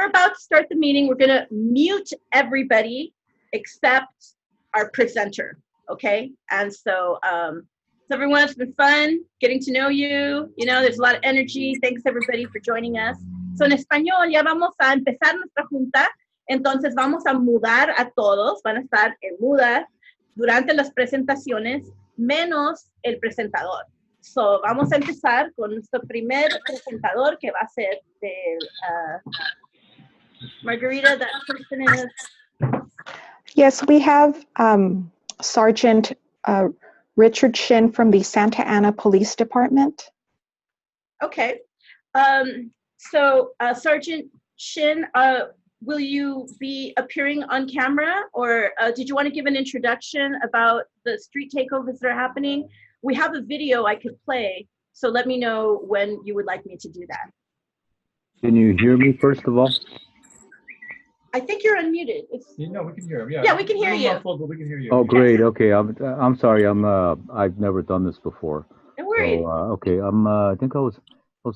we're about to start the meeting. We're going to mute everybody except our presenter, okay? And so, everyone, it's been fun getting to know you. You know, there's a lot of energy. Thanks, everybody, for joining us. So, en español, ya vamos a empezar nuestra junta. Entonces, vamos a mudar a todos. Van a estar en muda durante las presentaciones, menos el presentador. So, vamos a empezar con nuestro primer presentador, que va a ser de Margarita. That person is... Yes, we have Sergeant Richard Shin from the Santa Ana Police Department. Okay. So, Sergeant Shin, will you be appearing on camera, or did you want to give an introduction about the street takeovers that are happening? We have a video I could play, so let me know when you would like me to do that. Can you hear me, first of all? I think you're unmuted. No, we can hear him. Yeah, we can hear you. Muffled, but we can hear you. Oh, great. Okay, I'm sorry. I've never done this before. No worries. So, okay, I think I was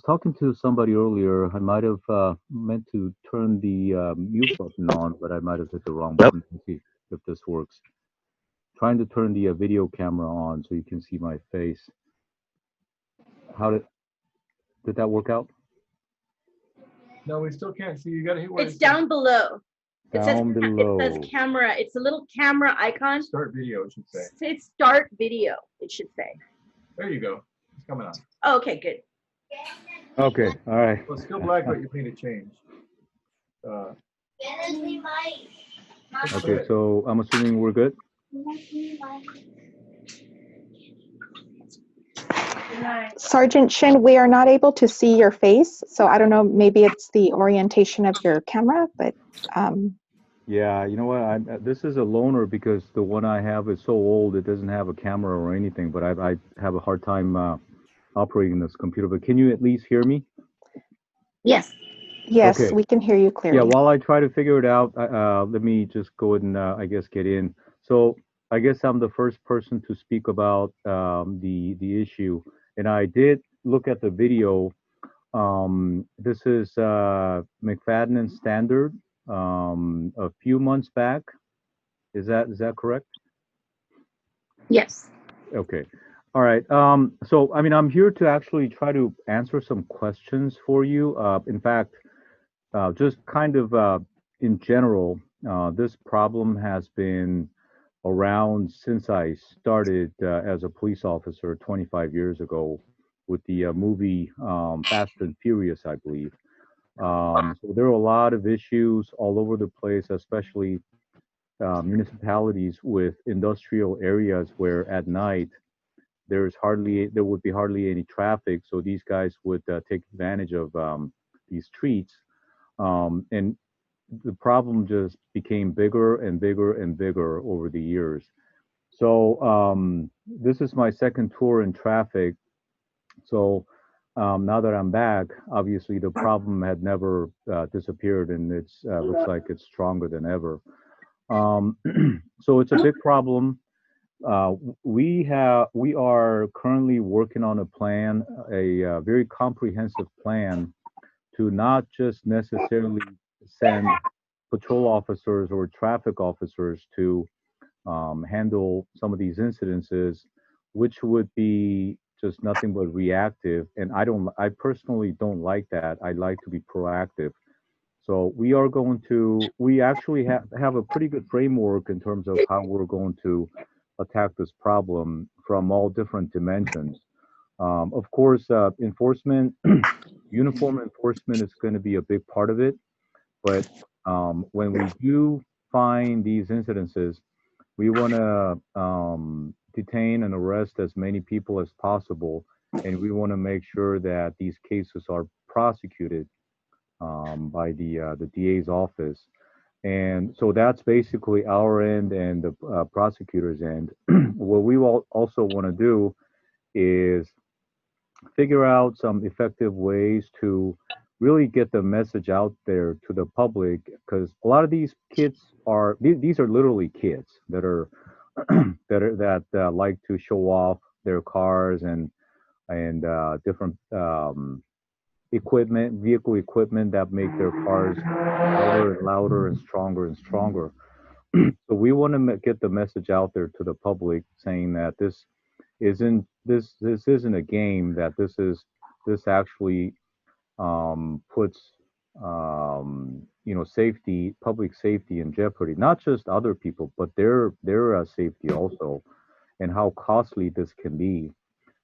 talking to somebody earlier. I might have meant to turn the mute button on, but I might have hit the wrong button. Let's see if this works. Trying to turn the video camera on so you can see my face. How did that work out? No, we still can't see. You got to hit where it's down below. Down below. It says camera. It's a little camera icon. Start video, it should say. Say start video, it should say. There you go. It's coming on. Oh, okay, good. Okay, all right. Well, it's still black, but you made a change. Okay, so I'm assuming we're good? Sergeant Shin, we are not able to see your face, so I don't know, maybe it's the orientation of your camera, but... Yeah, you know what, this is a loaner because the one I have is so old, it doesn't have a camera or anything, but I have a hard time operating this computer. But can you at least hear me? Yes. Yes, okay. We can hear you clearly. Yeah, while I try to figure it out, let me just go ahead and, I guess, get in. So I guess I'm the first person to speak about the issue. And I did look at the video. This is McFadden Standard a few months back. Is that correct? Yes. Okay. All right. So, I mean, I'm here to actually try to answer some questions for you. In fact, just kind of in general, this problem has been around since I started as a police officer 25 years ago with the movie Fast and Furious, I believe. So there are a lot of issues all over the place, especially municipalities with industrial areas where at night there would be hardly any traffic. So these guys would take advantage of these streets. And the problem just became bigger and bigger and bigger over the years. So this is my second tour in traffic. So now that I'm back, obviously the problem had never disappeared, and it's looks like it's stronger than ever. So it's a big problem. We are currently working on a plan, a very comprehensive plan to not just necessarily send patrol officers or traffic officers to handle some of these incidences, which would be just nothing but reactive. And I personally don't like that. I like to be proactive. So we actually have a pretty good framework in terms of how we're going to attack this problem from all different dimensions. Of course, enforcement, uniform enforcement is going to be a big part of it. But when we do find these incidences, we want to detain and arrest as many people as possible, and we want to make sure that these cases are prosecuted by the DA's office. And so that's basically our end and the prosecutor's end. What we also want to do is figure out some effective ways to really get the message out there to the public, because a lot of these kids these are literally kids that are that like to show off their cars and different vehicle equipment that make their cars louder and louder and stronger and stronger. So we want to get the message out there to the public, saying that this isn't a game. That this actually puts safety, public safety in jeopardy. Not just other people, but their safety also, and how costly this can be.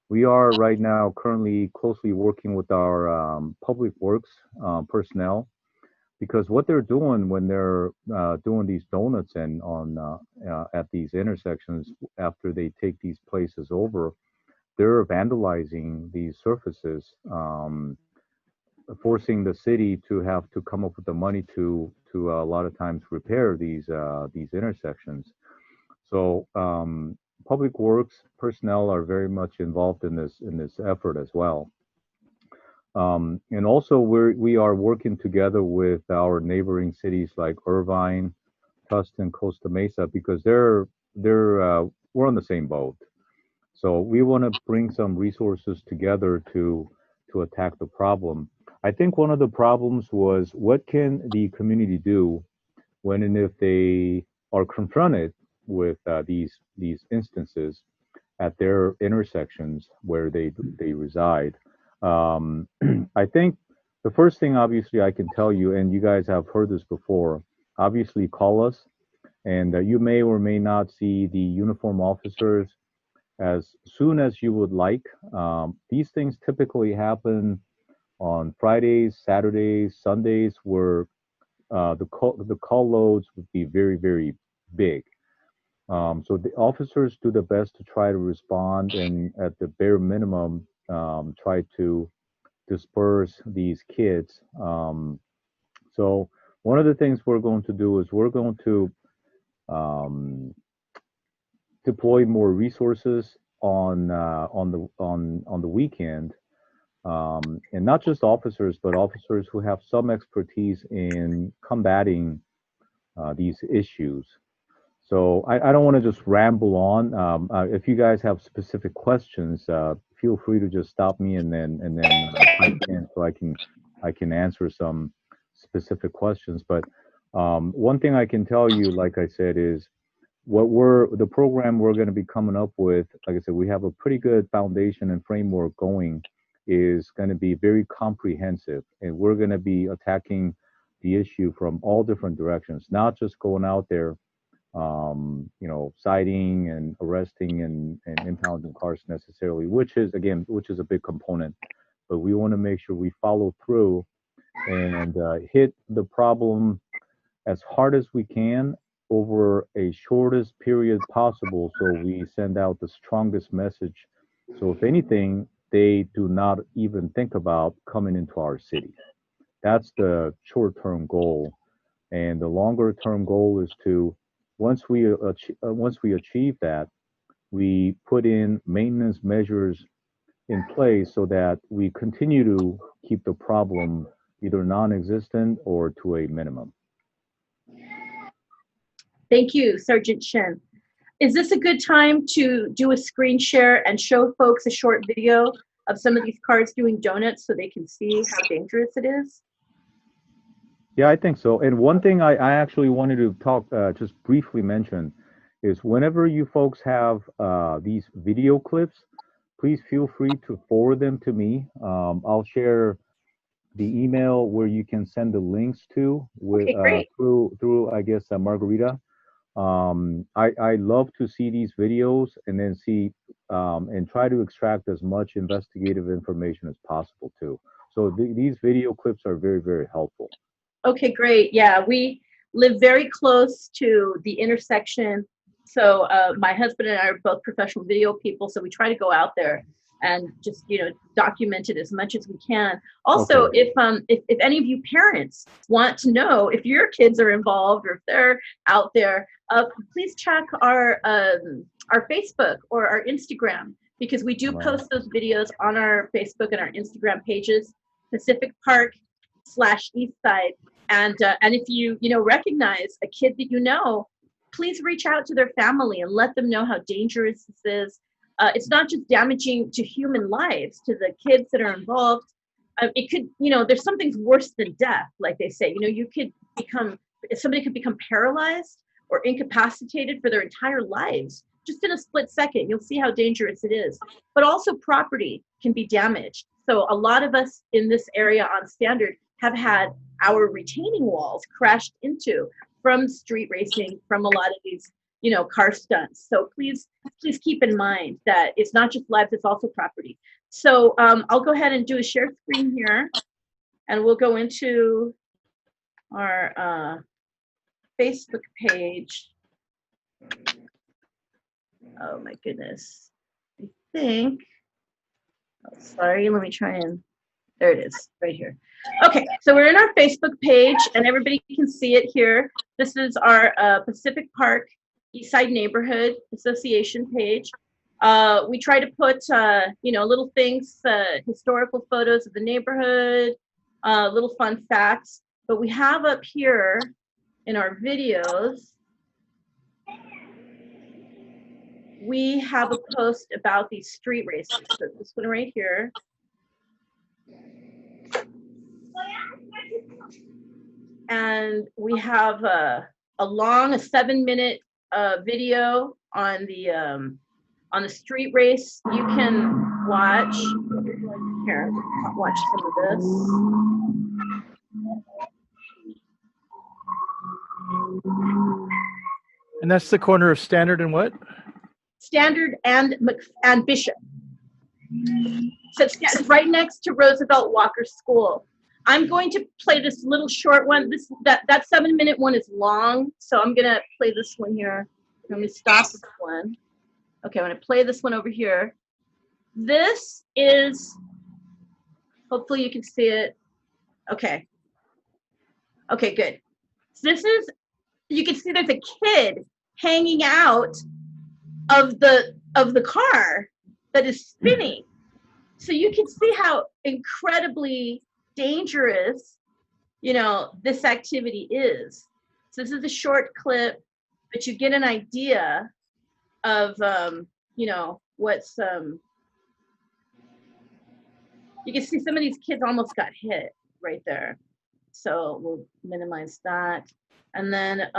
We are right now currently closely working with our public works personnel, because what they're doing when they're doing these donuts and on at these intersections after they take these places over, they're vandalizing these surfaces, forcing the city to have to come up with the money to a lot of times repair these intersections. So public works personnel are very much involved in this effort as well. And also we are working together with our neighboring cities like Irvine, Tustin, Costa Mesa, because we're on the same boat. So we want to bring some resources together to attack the problem. I think one of the problems was, what can the community do when and if they are confronted with these instances at their intersections where they reside. I think the first thing, obviously, I can tell you, and you guys have heard this before, obviously call us, and you may or may not see the uniform officers as soon as you would like. These things typically happen on Fridays, Saturdays, Sundays, where the call loads would be very, very big. So the officers do the best to try to respond, and at the bare minimum, try to disperse these kids. So one of the things we're going to do is we're going to um, deploy more resources on the weekend, and not just officers, but officers who have some expertise in combating these issues. So I don't want to just ramble on. If you guys have specific questions, feel free to just stop me and then type in so I can answer some specific questions. But one thing I can tell you, like I said, is the program we're going to be coming up with. Like I said, we have a pretty good foundation and framework going. Is going to be very comprehensive, and we're going to be attacking the issue from all different directions, not just going out there citing and arresting and impounding cars necessarily, which is a big component. But we want to make sure we follow through and hit the problem as hard as we can over a shortest period possible, so we send out the strongest message. So if anything, they do not even think about coming into our city. That's the short-term goal, and the longer-term goal is to once we achieve that, we put in maintenance measures in place so that we continue to keep the problem either non-existent or to a minimum. Thank you, Sergeant Shin. Is this a good time to do a screen share and show folks a short video of some of these cars doing donuts so they can see how dangerous it is? Yeah, I think so. And one thing I actually wanted to just briefly mention is whenever you folks have these video clips, please feel free to forward them to me. I'll share the email where you can send the links to through I guess Margarita. I love to see these videos and then see and try to extract as much investigative information as possible too. So these video clips are very, very helpful. Okay, great. Yeah, we live very close to the intersection. So my husband and I are both professional video people, so we try to go out there and just document it as much as we can. Also, okay. If any of you parents want to know if your kids are involved or if they're out there, please check our Facebook or our Instagram, because we do post those videos on our Facebook and our Instagram pages, Pacific Park /East Side. And if you recognize a kid that please reach out to their family and let them know how dangerous this is. It's not just damaging to human lives, to the kids that are involved, it could, there's some things worse than death, like they say. You could somebody could become paralyzed or incapacitated for their entire lives, just in a split second. You'll see how dangerous it is. But also property can be damaged. So a lot of us in this area on Standard have had our retaining walls crashed into from street racing, from a lot of these, car stunts. So please keep in mind that it's not just lives, it's also property. So I'll go ahead and do a share screen here, and we'll go into our Facebook page. Oh my goodness. I think, sorry, let me try and, there it is, right here. Okay, so we're in our Facebook page, and everybody can see it here. This is our Pacific Park Eastside Neighborhood Association page. We try to put, little things, historical photos of the neighborhood, little fun facts. But we have up here in our videos, we have a post about these street races. So this one right here. And we have a 7-minute video on the street race. You can watch. Here, watch some of this. And that's the corner of Standard and what? Standard and Bishop. So it's right next to Roosevelt Walker School. I'm going to play this little short one. That 7-minute one is long, so I'm gonna play this one here. I'm gonna stop this one. Okay, I'm gonna play this one over here. This is, hopefully you can see it. Okay. Okay, good. So this is, you can see there's a kid hanging out of the car that is spinning. So you can see how incredibly dangerous, this activity is. So this is a short clip, but you get an idea of, what's, you can see some of these kids almost got hit right there. So we'll minimize that. And then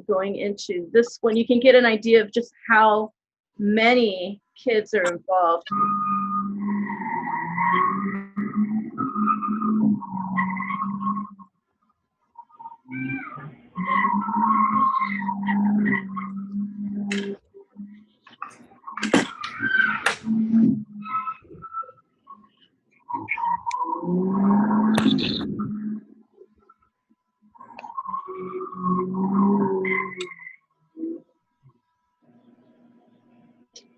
going into this one, you can get an idea of just how many kids are involved.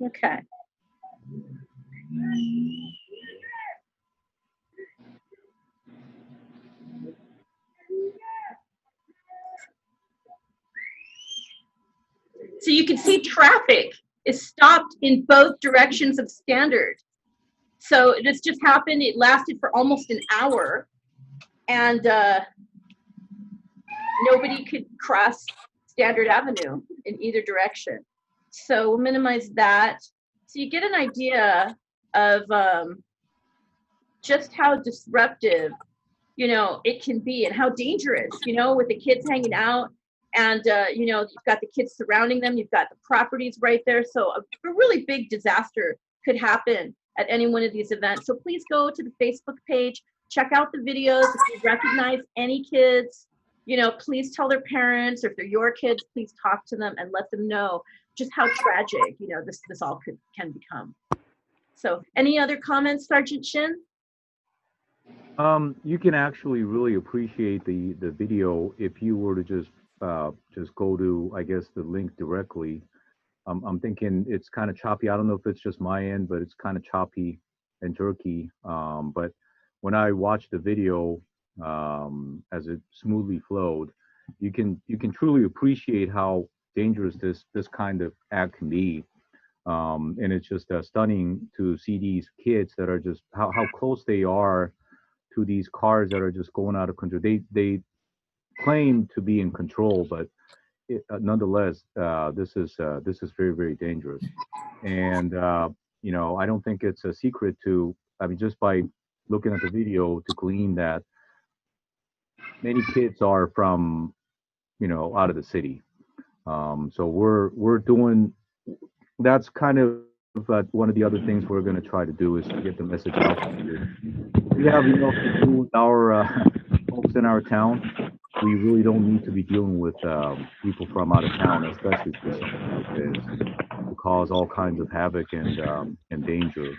Okay. So you can see traffic is stopped in both directions of Standard. So this just happened. It lasted for almost an hour, and nobody could cross Standard Avenue in either direction. So we'll minimize that. So you get an idea of just how disruptive, it can be, and how dangerous, with the kids hanging out. And, you've got the kids surrounding them. You've got the properties right there. So a really big disaster could happen at any one of these events. So please go to the Facebook page, check out the videos. If you recognize any kids, please tell their parents, or if they're your kids, please talk to them and let them know just how tragic, this all can become. So any other comments, Sergeant Shin? You can actually really appreciate the video if you were to just go to, I guess, the link directly. I'm thinking it's kind of choppy. I don't know if it's just my end, but it's kind of choppy and jerky. But when I watched the video, as it smoothly flowed, you can truly appreciate how dangerous this kind of act can be. And it's just stunning to see these kids that are just how close they are to these cars that are just going out of control. They claim to be in control, but nonetheless, this is very, very dangerous. And I don't think it's a secret to, just by looking at the video to glean that many kids are from, out of the city. So we're doing, that's kind of one of the other things we're going to try to do is to get the message out here. We have enough to do with our folks in our town. We really don't need to be dealing with people from out of town, especially for something like this, to cause all kinds of havoc and danger.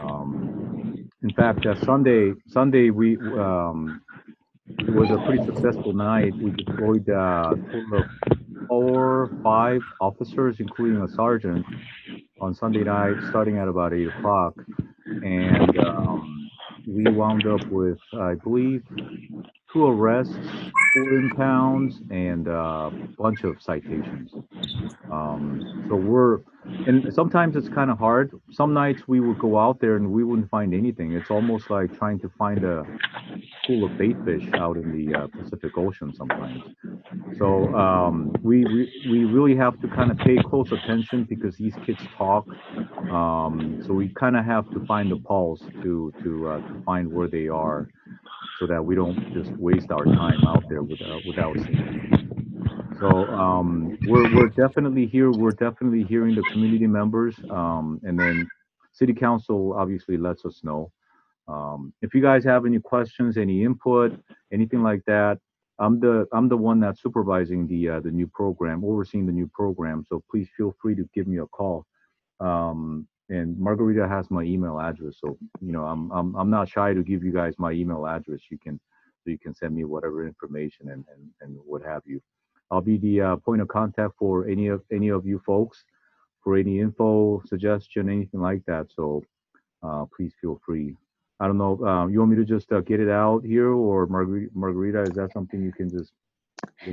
In fact, Sunday we it was a pretty successful night. We deployed a total of 4, 5 officers, including a sergeant, on Sunday night, starting at about 8 o'clock, and we wound up with, I believe, 2 arrests, 4 impounds, and a bunch of citations. And sometimes it's kind of hard. Some nights we would go out there and we wouldn't find anything. It's almost like trying to find a pool of bait fish out in the Pacific Ocean sometimes. So we really have to kind of pay close attention because these kids talk. So we kind of have to find the pulse to find where they are, so that we don't just waste our time out there without seeing them. So we're definitely here. We're definitely hearing the community members, and then City Council obviously lets us know. If you guys have any questions, any input, anything like that, I'm the one that's supervising the new program, overseeing the new program. So please feel free to give me a call. And Margarita has my email address, so I'm not shy to give you guys my email address. You can send me whatever information and what have you. I'll be the point of contact for any of you folks for any info, suggestion, anything like that. So please feel free. I don't know. You want me to just get it out here, or Margarita? Is that something you can just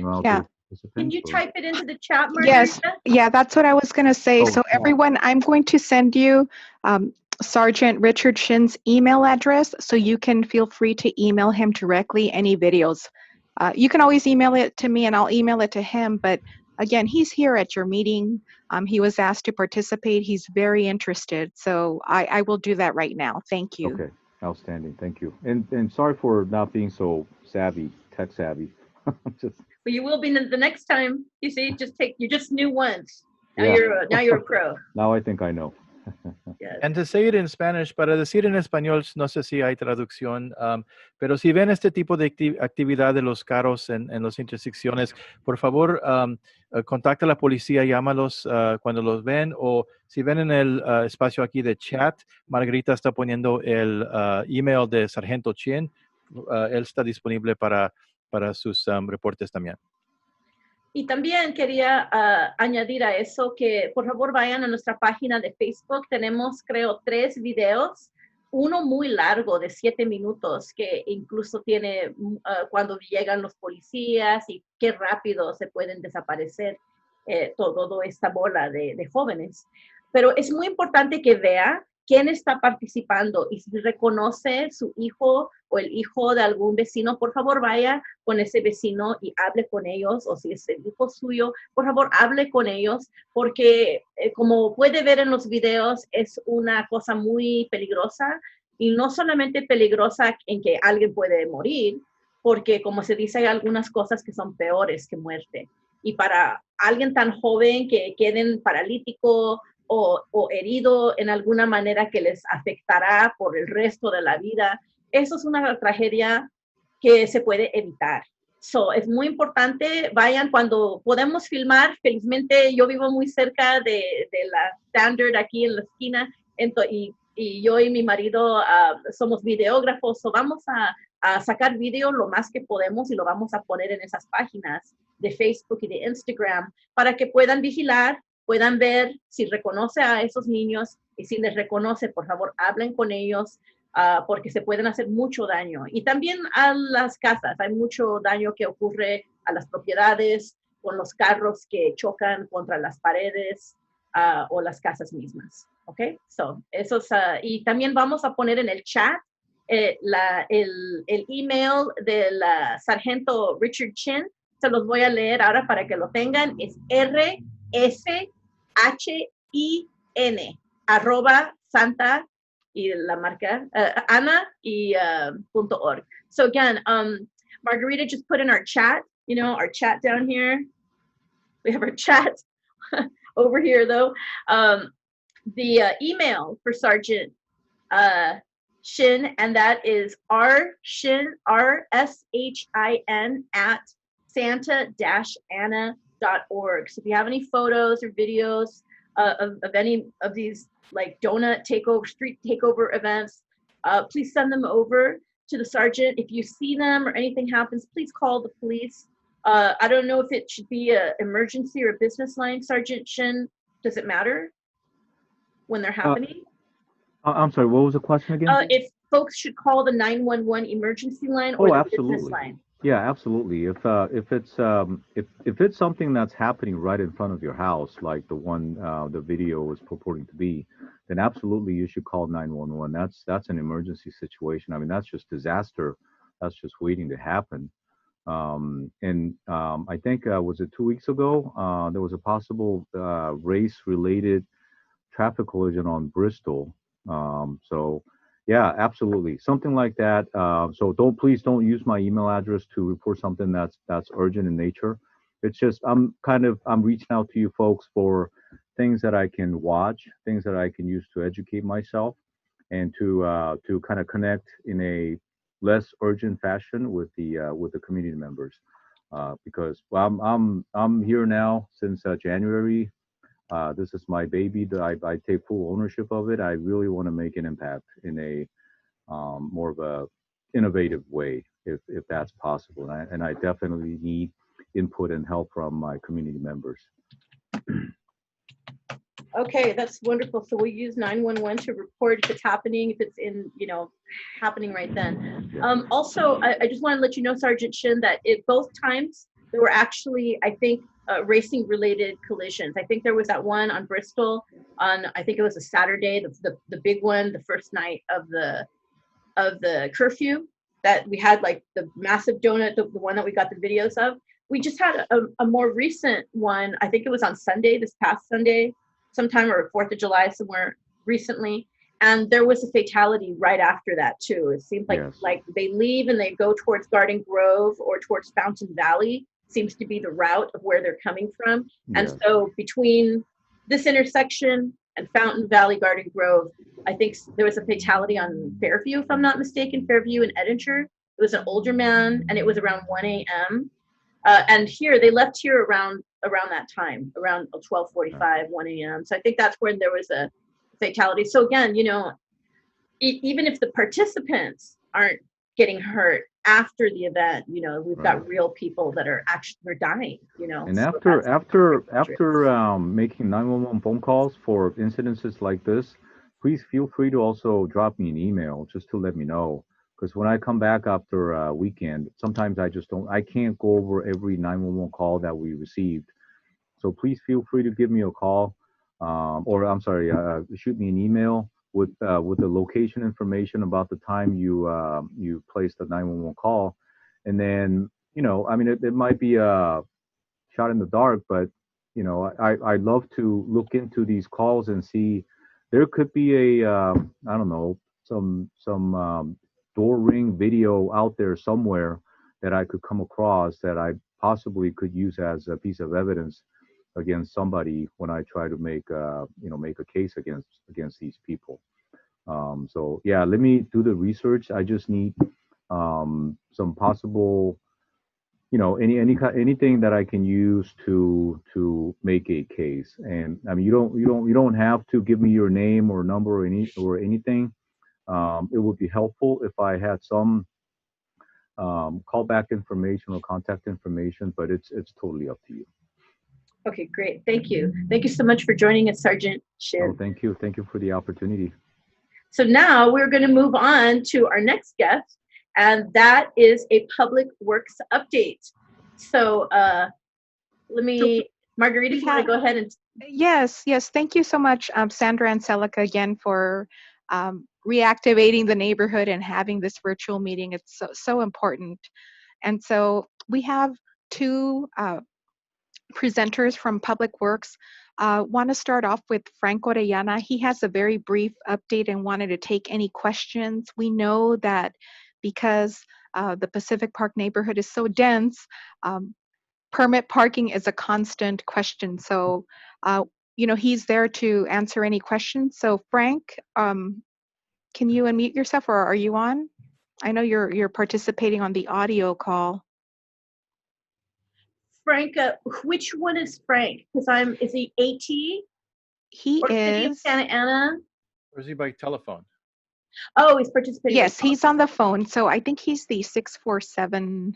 out Yeah. to participants? Can you or? type it into the chat, Margarita? Yes, yeah, that's what I was going to say. Oh, So oh. everyone, I'm going to send you Sergeant Richard Shin's email address, so you can feel free to email him directly any videos. You can always email it to me and I'll email it to him, but again, he's here at your meeting. He was asked to participate. He's very interested, so I will do that right now. Thank you. Okay, outstanding. Thank you. And sorry for not being so tech savvy. Just But you will be the next time. You see, you just knew once. Now Yeah. you're a pro. Now I think I know. Yes. And to say it in Spanish, para decir en español, no sé si hay traducción, pero si ven este tipo de actividad de los carros en las intersecciones, por favor, contacta a la policía, llámalos cuando los ven, o si ven en el espacio aquí de chat, Margarita está poniendo el email de Sargento Chin. Él está disponible para sus reportes también. Y también quería añadir a eso que por favor vayan a nuestra página de Facebook. Tenemos, creo, 3 videos. Uno muy largo de 7 minutos que incluso tiene cuando llegan los policías y qué rápido se pueden desaparecer toda esta bola de jóvenes. Pero es muy importante que vea quién está participando y si reconoce su hijo o el hijo de algún vecino, por favor vaya con ese vecino y hable con ellos, o si es el hijo suyo, por favor hable con ellos, porque como puede ver en los videos, es una cosa muy peligrosa, y no solamente peligrosa en que alguien puede morir, porque como se dice, hay algunas cosas que son peores que muerte. Y para alguien tan joven que queden paralítico o herido en alguna manera que les afectará por el resto de la vida, eso es una tragedia que se puede evitar. So, es muy importante, vayan cuando podemos filmar. Felizmente yo vivo muy cerca de la Standard aquí en la esquina, y yo y mi marido somos videógrafos, so vamos a sacar video lo más que podemos y lo vamos a poner en esas páginas de Facebook y de Instagram para que puedan vigilar, puedan ver si reconoce a esos niños, y si les reconoce, por favor, hablen con ellos, porque se pueden hacer mucho daño. Y también a las casas, hay mucho daño que ocurre a las propiedades con los carros que chocan contra las paredes o las casas mismas. ¿Ok? So, eso es, y también vamos a poner en el chat el email del sargento Richard Chin. Se los voy a leer ahora para que lo tengan. Es rshin@santa y la marca, Ana y .org. So again, Margarita just put in our chat, our chat down here. We have our chat over here though. The email for Sergeant Shin, and that is rshin, RSHIN at santa-ana.org. So if you have any photos or videos of any of these like donut takeover, street takeover events, please send them over to the sergeant. If you see them or anything happens, please call the police. I don't know if it should be an emergency or a business line, Sergeant Shin. Does it matter when they're happening? I'm sorry, what was the question again? If folks should call the 911 emergency line or the business line. Yeah, absolutely. If it's something that's happening right in front of your house, like the one the video is purporting to be, then absolutely you should call 911. That's an emergency situation. I mean, that's just disaster. That's just waiting to happen. I think was it 2 weeks ago? There was a possible race-related traffic collision on Bristol. So yeah, absolutely, something like that. So please don't use my email address to report something that's urgent in nature. It's just I'm reaching out to you folks for things that I can watch, things that I can use to educate myself, and to kind of connect in a less urgent fashion with the community members, because I'm here now since January. This is my baby. I take full ownership of it. I really want to make an impact in a more of a innovative way, if that's possible. And I definitely need input and help from my community members. Okay, that's wonderful. So we use 911 to report if it's happening, if it's in, happening right then. Yeah. Also, I just want to let you know, Sergeant Shin, that both times there were actually, I think, racing related collisions. I think there was that one on Bristol on, I think it was a Saturday, the big one, the first night of the curfew, that we had like the massive donut, the one that we got the videos of. We just had a more recent one. I think it was on Sunday, this past Sunday, sometime, or 4th of July, somewhere recently. And there was a fatality right after that too. It seems like, yes, like they leave and they go towards Garden Grove or towards Fountain Valley, seems to be the route of where they're coming from. And yes, so between this intersection and Fountain Valley, Garden Grove, I think there was a fatality on Fairview, if I'm not mistaken, Fairview and Edinger. It was an older man, and it was around 1 a.m. And here, they left here around that time, around 12:45, 1 a.m. So I think that's when there was a fatality. So again, even if the participants aren't getting hurt after the event, we've got real people that are actually dying, And so after making 911 phone calls for incidences like this, please feel free to also drop me an email just to let me know. Because when I come back after a weekend, sometimes I can't go over every 911 call that we received. So please feel free to give me a call, or I'm sorry, shoot me an email with the location information about the time you placed the 911 call. And then, I mean, it might be a shot in the dark, but I'd love to look into these calls and see. There could be a I don't know, some door ring video out there somewhere that I could come across that I possibly could use as a piece of evidence against somebody when I try to make a case against these people. So yeah, let me do the research. I just need some possible, anything that I can use to make a case. And I mean, you don't have to give me your name or number or anything. It would be helpful if I had some callback information or contact information, but it's totally up to you. Okay, great. Thank you. Thank you so much for joining us, Sergeant Shin. Oh, thank you. Thank you for the opportunity. So now we're going to move on to our next guest, and that is a public works update. So Margarita, you want to go ahead and... Yes. Thank you so much, Sandra and Celica, again, for reactivating the neighborhood and having this virtual meeting. It's so important. And so we have two presenters from Public Works. Want to start off with Frank Orellana. He has a very brief update and wanted to take any questions. We know that because the Pacific Park neighborhood is so dense, permit parking is a constant question. So, he's there to answer any questions. So, Frank, can you unmute yourself, or are you on? I know you're participating on the audio call. Frank, which one is Frank? Because is he AT? He or City of is. Santa Ana? Or is he by telephone? Oh, he's participating. Yes, he's on the phone. So I think he's the 647.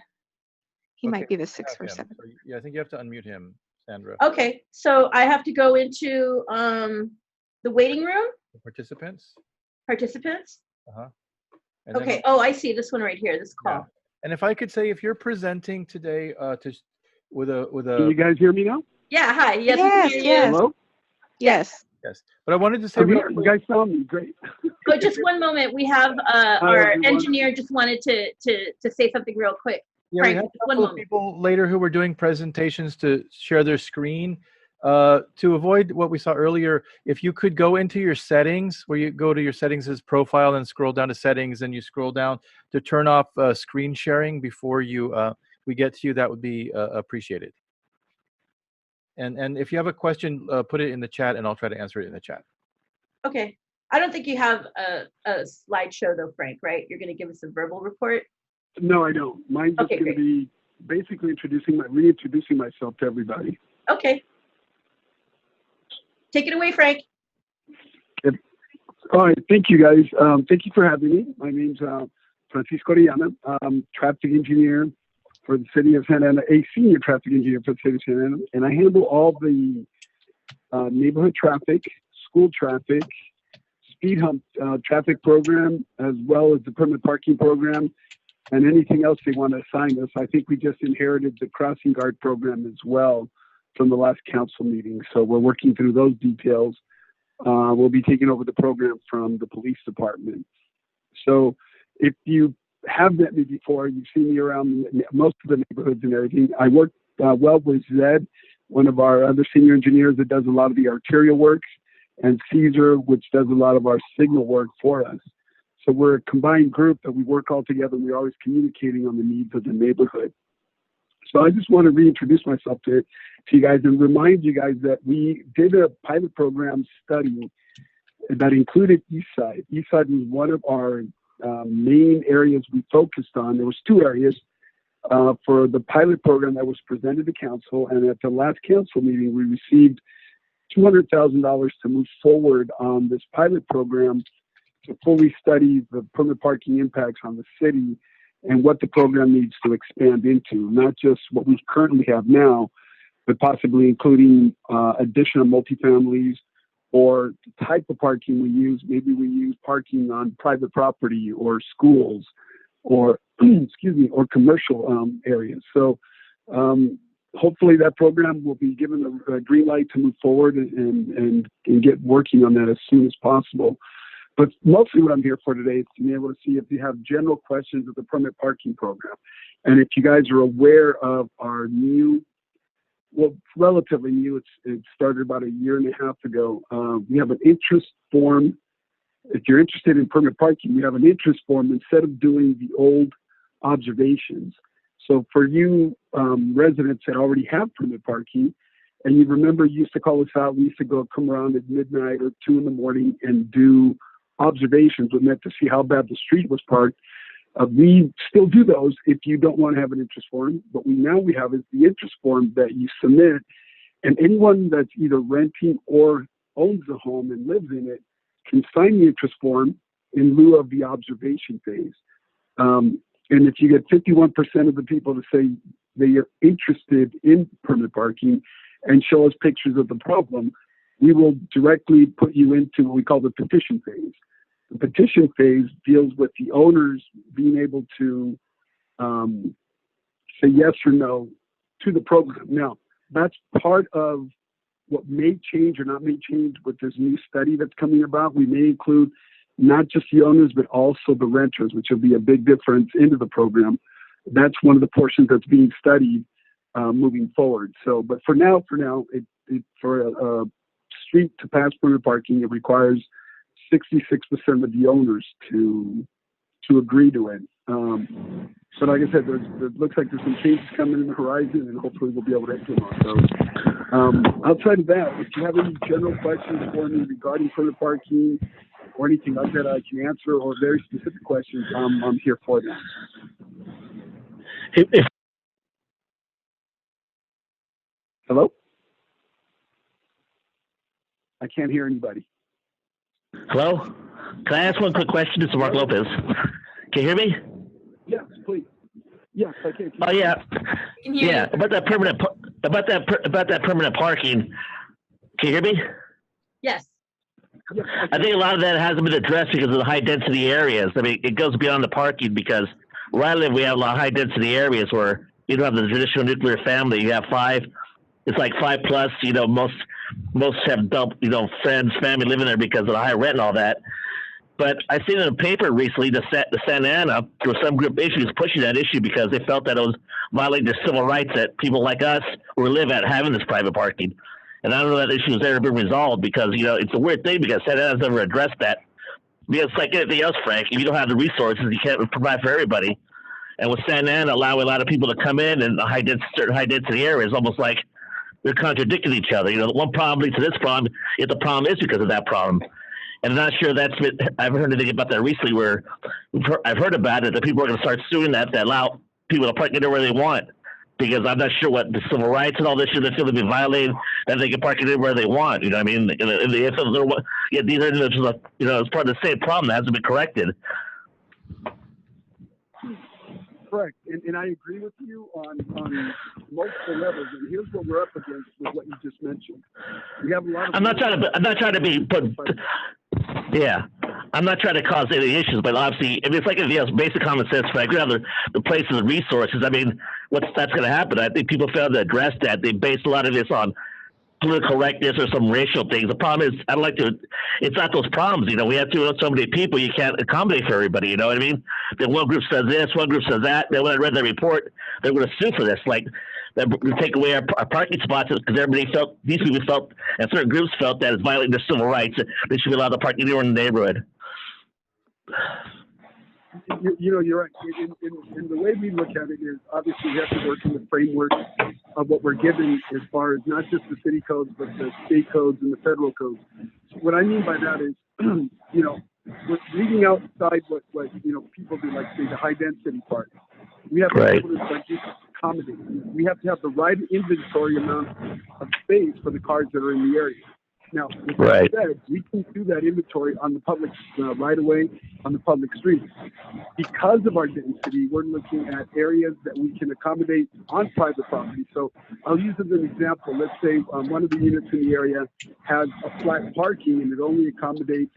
He might be the have him. 647. So, yeah, I think you have to unmute him, Sandra. Okay, so I have to go into the waiting room. The participants. Uh-huh. And Okay. then, Oh, I see this one right here. This call. yeah. And if I could say, if you're presenting today with a Can you guys hear me now? Yeah. Hi. Yes. we Yes, can hear you. yes. Hello? Yes. yes, but I wanted to say I'm real here. You quick- guys found me. Great. Oh, just one moment. We have our everyone. engineer just wanted to say something real quick. Yeah, Frank, we have just a one couple of moment. people later who were doing presentations to share their screen. To avoid what we saw earlier, if you could go into your settings, where you go to your settings as profile and scroll down to settings, and you scroll down to turn off screen sharing before we get to you, that would be appreciated. And if you have a question, put it in the chat, and I'll try to answer it in the chat. Okay. I don't think you have a slideshow though, Frank, right? You're going to give us a verbal report? No, I don't. Mine's just Okay, going to be basically reintroducing myself to everybody. Okay. Take it away, Frank. All right. Thank you, guys. Thank you for having me. My name's Francisco Orellana. I'm traffic engineer for the city of Santa Ana, a senior traffic engineer for the city of Santa Ana, and I handle all the neighborhood traffic, school traffic, speed hump traffic program, as well as the permit parking program, and anything else they want to assign us. I think we just inherited the crossing guard program as well from the last council meeting. So we're working through those details. We'll be taking over the program from the police department. So if you have met me before, you've seen me around most of the neighborhoods and everything. I work well with Zed, one of our other senior engineers that does a lot of the arterial work, and Caesar, which does a lot of our signal work for us. So we're a combined group that we work all together. And we're always communicating on the needs of the neighborhood. So I just want to reintroduce myself to you guys and remind you guys that we did a pilot program study that included Eastside. Eastside was one of our main areas we focused on. There was two areas for the pilot program that was presented to council. And at the last council meeting, we received $200,000 to move forward on this pilot program to fully study the permit parking impacts on the city and what the program needs to expand into, not just what we currently have now, but possibly including additional multifamilies or the type of parking we use. Maybe we use parking on private property or schools or, or commercial areas. So hopefully that program will be given a green light to move forward and get working on that as soon as possible. But mostly what I'm here for today is to be able to see if you have general questions of the permit parking program. And if you guys are aware of our new, well, relatively new, it started about a year and a half ago. We have an interest form. If you're interested in permit parking, we have an interest form instead of doing the old observations. So for you residents that already have permit parking, and you remember you used to call us out, we used to come around at midnight or 2 in the morning and do observations we meant to see how bad the street was parked. We still do those if you don't want to have an interest form. But we have is the interest form that you submit, and anyone that's either renting or owns the home and lives in it can sign the interest form in lieu of the observation phase. And if you get 51% of the people to say they are interested in permit parking and show us pictures of the problem, we will directly put you into what we call the petition phase. The petition phase deals with the owners being able to say yes or no to the program. Now, that's part of what may change or not may change with this new study that's coming about. We may include not just the owners, but also the renters, which will be a big difference into the program. That's one of the portions that's being studied moving forward. So, but for now, for a street to pass permanent parking, it requires 66% of the owners to agree to it. So like I said, it looks like there's some changes coming in the horizon, and hopefully we'll be able to implement those. Outside of that, if you have any general questions for me regarding permanent parking or anything like that I can answer, or very specific questions, I'm here for them. Hello? I can't hear anybody. Hello? Can I ask one quick question? This is Mark Lopez. Can you hear me? Yes, please. Yes, I can. Oh yeah, Can hear yeah. you. About that permanent parking. Can you hear me? Yes. Yes, I think a lot of that hasn't been addressed because of the high density areas. I mean, it goes beyond the parking because where I live, we have a lot of high density areas where you don't have the traditional nuclear family. You have 5. It's like 5 plus. You know, most have friends, family living there because of the high rent and all that. But I seen in a paper recently, the Santa Ana, there was some group issues pushing that issue because they felt that it was violating their civil rights that people like us who live at having this private parking. And I don't know that issue has ever been resolved because, you know, it's a weird thing because Santa Ana's never addressed that. Because like anything else, Frank, if you don't have the resources, you can't provide for everybody. And with Santa Ana allowing a lot of people to come in and certain high density areas, almost like they're contradicting each other. You know, one problem leads to this problem if the problem is because of that problem. And I'm not sure I haven't heard anything about that recently where I've heard about it, that people are going to start suing that allow people to park anywhere they want. Because I'm not sure what the civil rights and all this shit they feel to be violated, that they can park anywhere they want. You know what I mean? These are individuals, you know, it's part of the same problem that hasn't been corrected. correct. And I agree with you on multiple levels. And here's what we're up against with what you just mentioned. We have a lot of. I'm not trying to be yeah. I'm not trying to cause any issues, but obviously, I mean, it's like anything else, basic common sense. But I do have the places and resources. I mean, that's going to happen? I think people fail to address that. They base a lot of this on political correctness or some racial things. The problem is, it's not those problems. You know, we have so many people, you can't accommodate for everybody. You know what I mean? Then one group says this, one group says that. Then when I read the report, they're going to sue for this. Like, they're going to take away our parking spots because these people felt, and certain groups felt that it's violating their civil rights. They should be allowed to park anywhere in the neighborhood. You know, you're right. And the way we look at it is, obviously, we have to work in the framework of what we're given as far as not just the city codes, but the state codes and the federal codes. So what I mean by that is, you know, we're leaving outside what you know, people do, like, say, the high density part. We have to be able to accommodate. We have to have the right inventory amount of space for the cars that are in the area. Now, with that said, we can do that inventory on the public right away, on the public streets. Because of our density, we're looking at areas that we can accommodate on private property. So I'll use as an example. Let's say one of the units in the area has a flat parking and it only accommodates,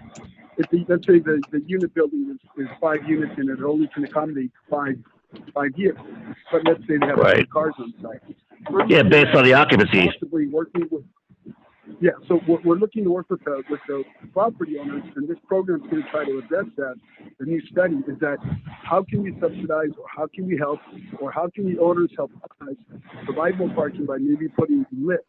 let's say the unit building is 5 units and it only can accommodate five vehicles. But let's say they have 5 cars on site. Yeah, based on the occupancy. Possibly working with. Yeah, so we're looking to work with the property owners, and this program is going to try to address that. The new study is that how can we subsidize, or how can we help, or how can the owners help us provide more parking by maybe putting lifts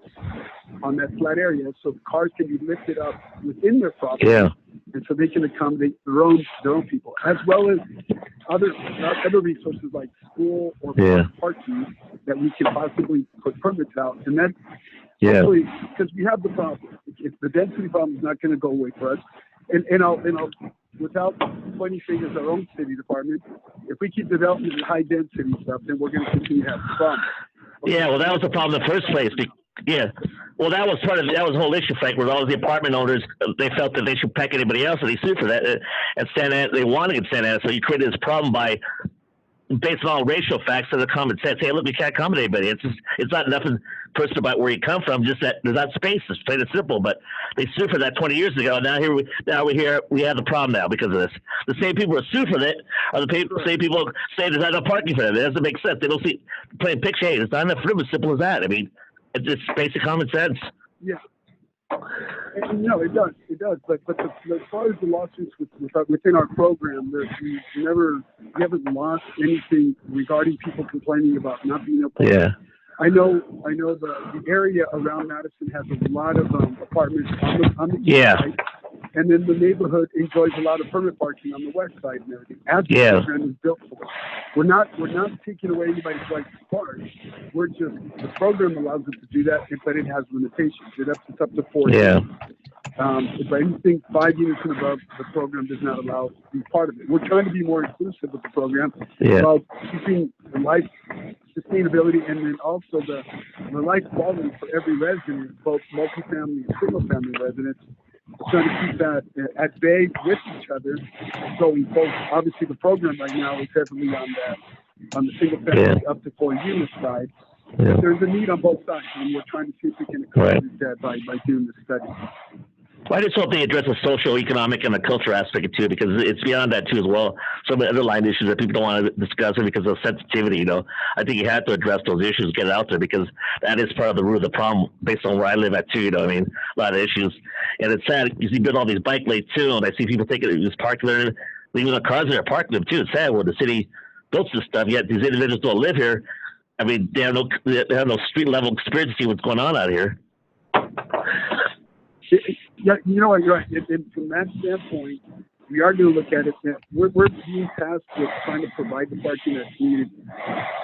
on that flat area so the cars can be lifted up within their property, and so they can accommodate their own people, as well as other resources like school or parking that we can possibly put permits out, and then. Hopefully, because we have the problem. If the density problem is not going to go away for us, and I'll without pointing fingers at our own city department, if we keep developing the high density stuff, then we're going to continue to have the problem. Yeah, well, that was the problem in the first place. Yeah, well, that was the whole issue, Frank, where all the apartment owners, they felt that they should pack anybody else, and they sued for that. And Santa Ana, they wanted in Santa Ana, so you created this problem by based on all racial facts and the common sense. Hey, look, we can't accommodate anybody. It's not nothing personal about where you come from, just that there's not space. It's plain and simple. But they sued for that 20 years ago. And now we have the problem now because of this. The same people who sue for it are the same people say there's not enough parking for them. It doesn't make sense. They don't see plain picture. Hey, there's not enough room. As simple as that. I mean, it's just basic common sense. Yeah. And, no, it does. But as far as the lawsuits within our program, we haven't lost anything regarding people complaining about not being able to I know the area around Madison has a lot of apartments on the east Yeah. side, and then the neighborhood enjoys a lot of permit parking on the west side and everything. As the Yeah. program is built for, we're not taking away anybody's right to park. We're just, the program allows us to do that, but it has limitations. It's up to 4 Yeah. units. If anything 5 units and above, the program does not allow to be part of it. We're trying to be more inclusive with the program Yeah. while keeping the life sustainability and then also the life quality for every resident, both multifamily and single family residents. We're trying to keep that at bay with each other. Going both, obviously the program right now is heavily on the single family up to 4 unit side. Yeah. There's a need on both sides, and we're trying to see if we can accommodate that by doing this study. Well, I just hope they address the social, economic, and the culture aspect too, because it's beyond that too as well. Some of the underlying issues that people don't want to discuss it because of sensitivity. You know, I think you have to address those issues, get it out there, because that is part of the root of the problem based on where I live at too. You know, I mean, a lot of issues, and it's sad because you build all these bike lanes too, and I see people taking it, just parking there, leaving their cars there, parking them too. It's sad when the city built this stuff, yet these individuals don't live here. I mean, they have no street level experience to see what's going on out here. Yeah, you know what, you're right. And from that standpoint, we are going to look at it. We're being tasked with trying to provide the parking that's needed,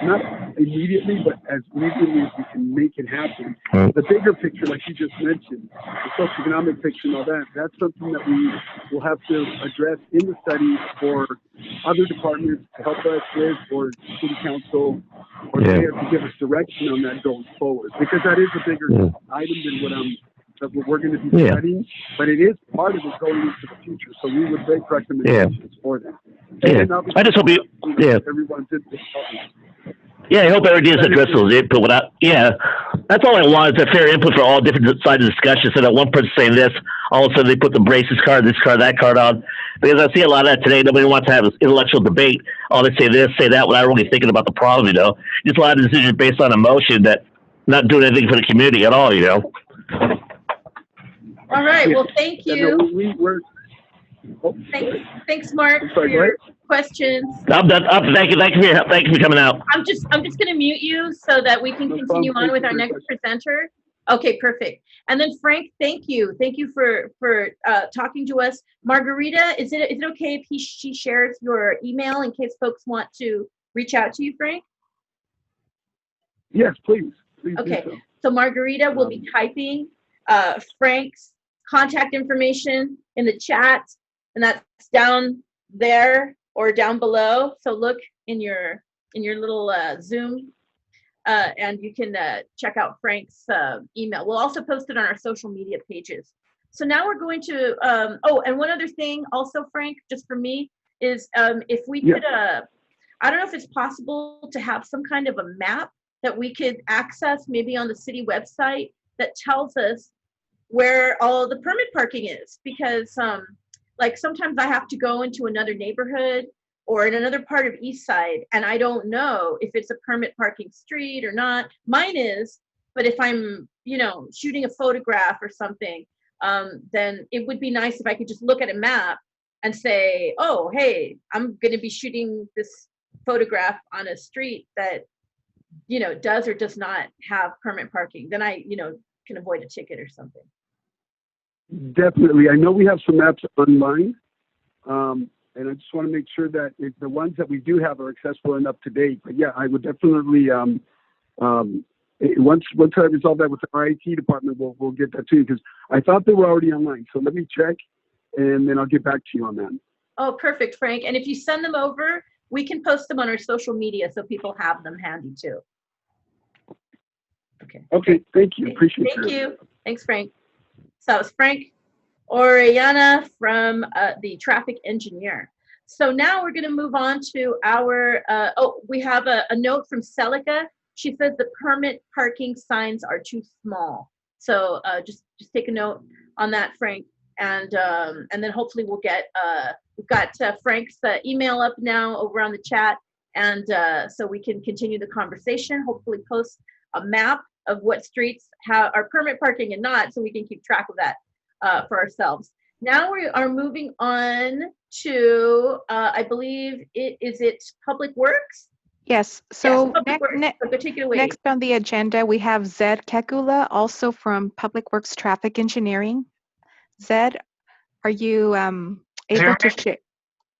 not immediately, but as immediately as we can make it happen. The bigger picture, like you just mentioned, the socioeconomic picture and all that, that's something that we will have to address in the study for other departments to help us with, or city council, or mayor to give us direction on that going forward. Because that is a bigger item than what we're going to be studying, but it is part of it going into the future. So we would make recommendations for them. And I just hope everyone's in this. Yeah, I hope everybody does address those input without. Yeah, that's all I want is a fair input for all different sides of the discussion. So that one person saying this, all of a sudden they put the braces card, this card, that card on. Because I see a lot of that today. Nobody wants to have this intellectual debate. Oh, they say this, say that, without really thinking about the problem. You know, just a lot of decisions based on emotion that not doing anything for the community at all. You know. All right. Well, thank you. Yeah, Thanks, Mark, for your questions. I'm done. Thank you. Thank you for coming out. I'm just going to mute you so that we can continue on with our next presenter. Okay, perfect. And then Frank, thank you. Thank you for talking to us. Margarita, is it okay if she shares your email in case folks want to reach out to you, Frank? Yes, please. Okay. So Margarita will be typing Frank's contact information in the chat, and that's down there or down below. So look in your little Zoom, and you can check out Frank's email. We'll also post it on our social media pages. So now we're going to and one other thing also, Frank, just for me, is if we could I don't know if it's possible to have some kind of a map that we could access maybe on the city website that tells us where all the permit parking is, because like sometimes I have to go into another neighborhood or in another part of East Side and I don't know if it's a permit parking street or not. Mine is, but if I'm, shooting a photograph or something, then it would be nice if I could just look at a map and say, oh, hey, I'm going to be shooting this photograph on a street that, does or does not have permit parking. Then I, can avoid a ticket or something. Definitely. I know we have some maps online, and I just want to make sure that the ones that we do have are accessible and up to date. But yeah, I would definitely, once I resolve that with our IT department, we'll get that to you, because I thought they were already online. So let me check, and then I'll get back to you on that. Oh, perfect, Frank. And if you send them over, we can post them on our social media so people have them handy too. Okay. Thank you. Appreciate it. Thank you. Thanks, Frank. So it's Frank Orellana from the traffic engineer. So now we're going to move on to our, we have a note from Celica. She says the permit parking signs are too small. So just take a note on that, Frank. And then hopefully we'll get, we've got Frank's email up now over on the chat. And so we can continue the conversation, hopefully post a map of what streets are permit parking and not, so we can keep track of that for ourselves. Now we are moving on to, I believe, is it Public Works? Yes. Yes, So Public Works. So go take it away. next on the agenda, we have Zed Kekula, also from Public Works Traffic Engineering. Zed, are you able to share?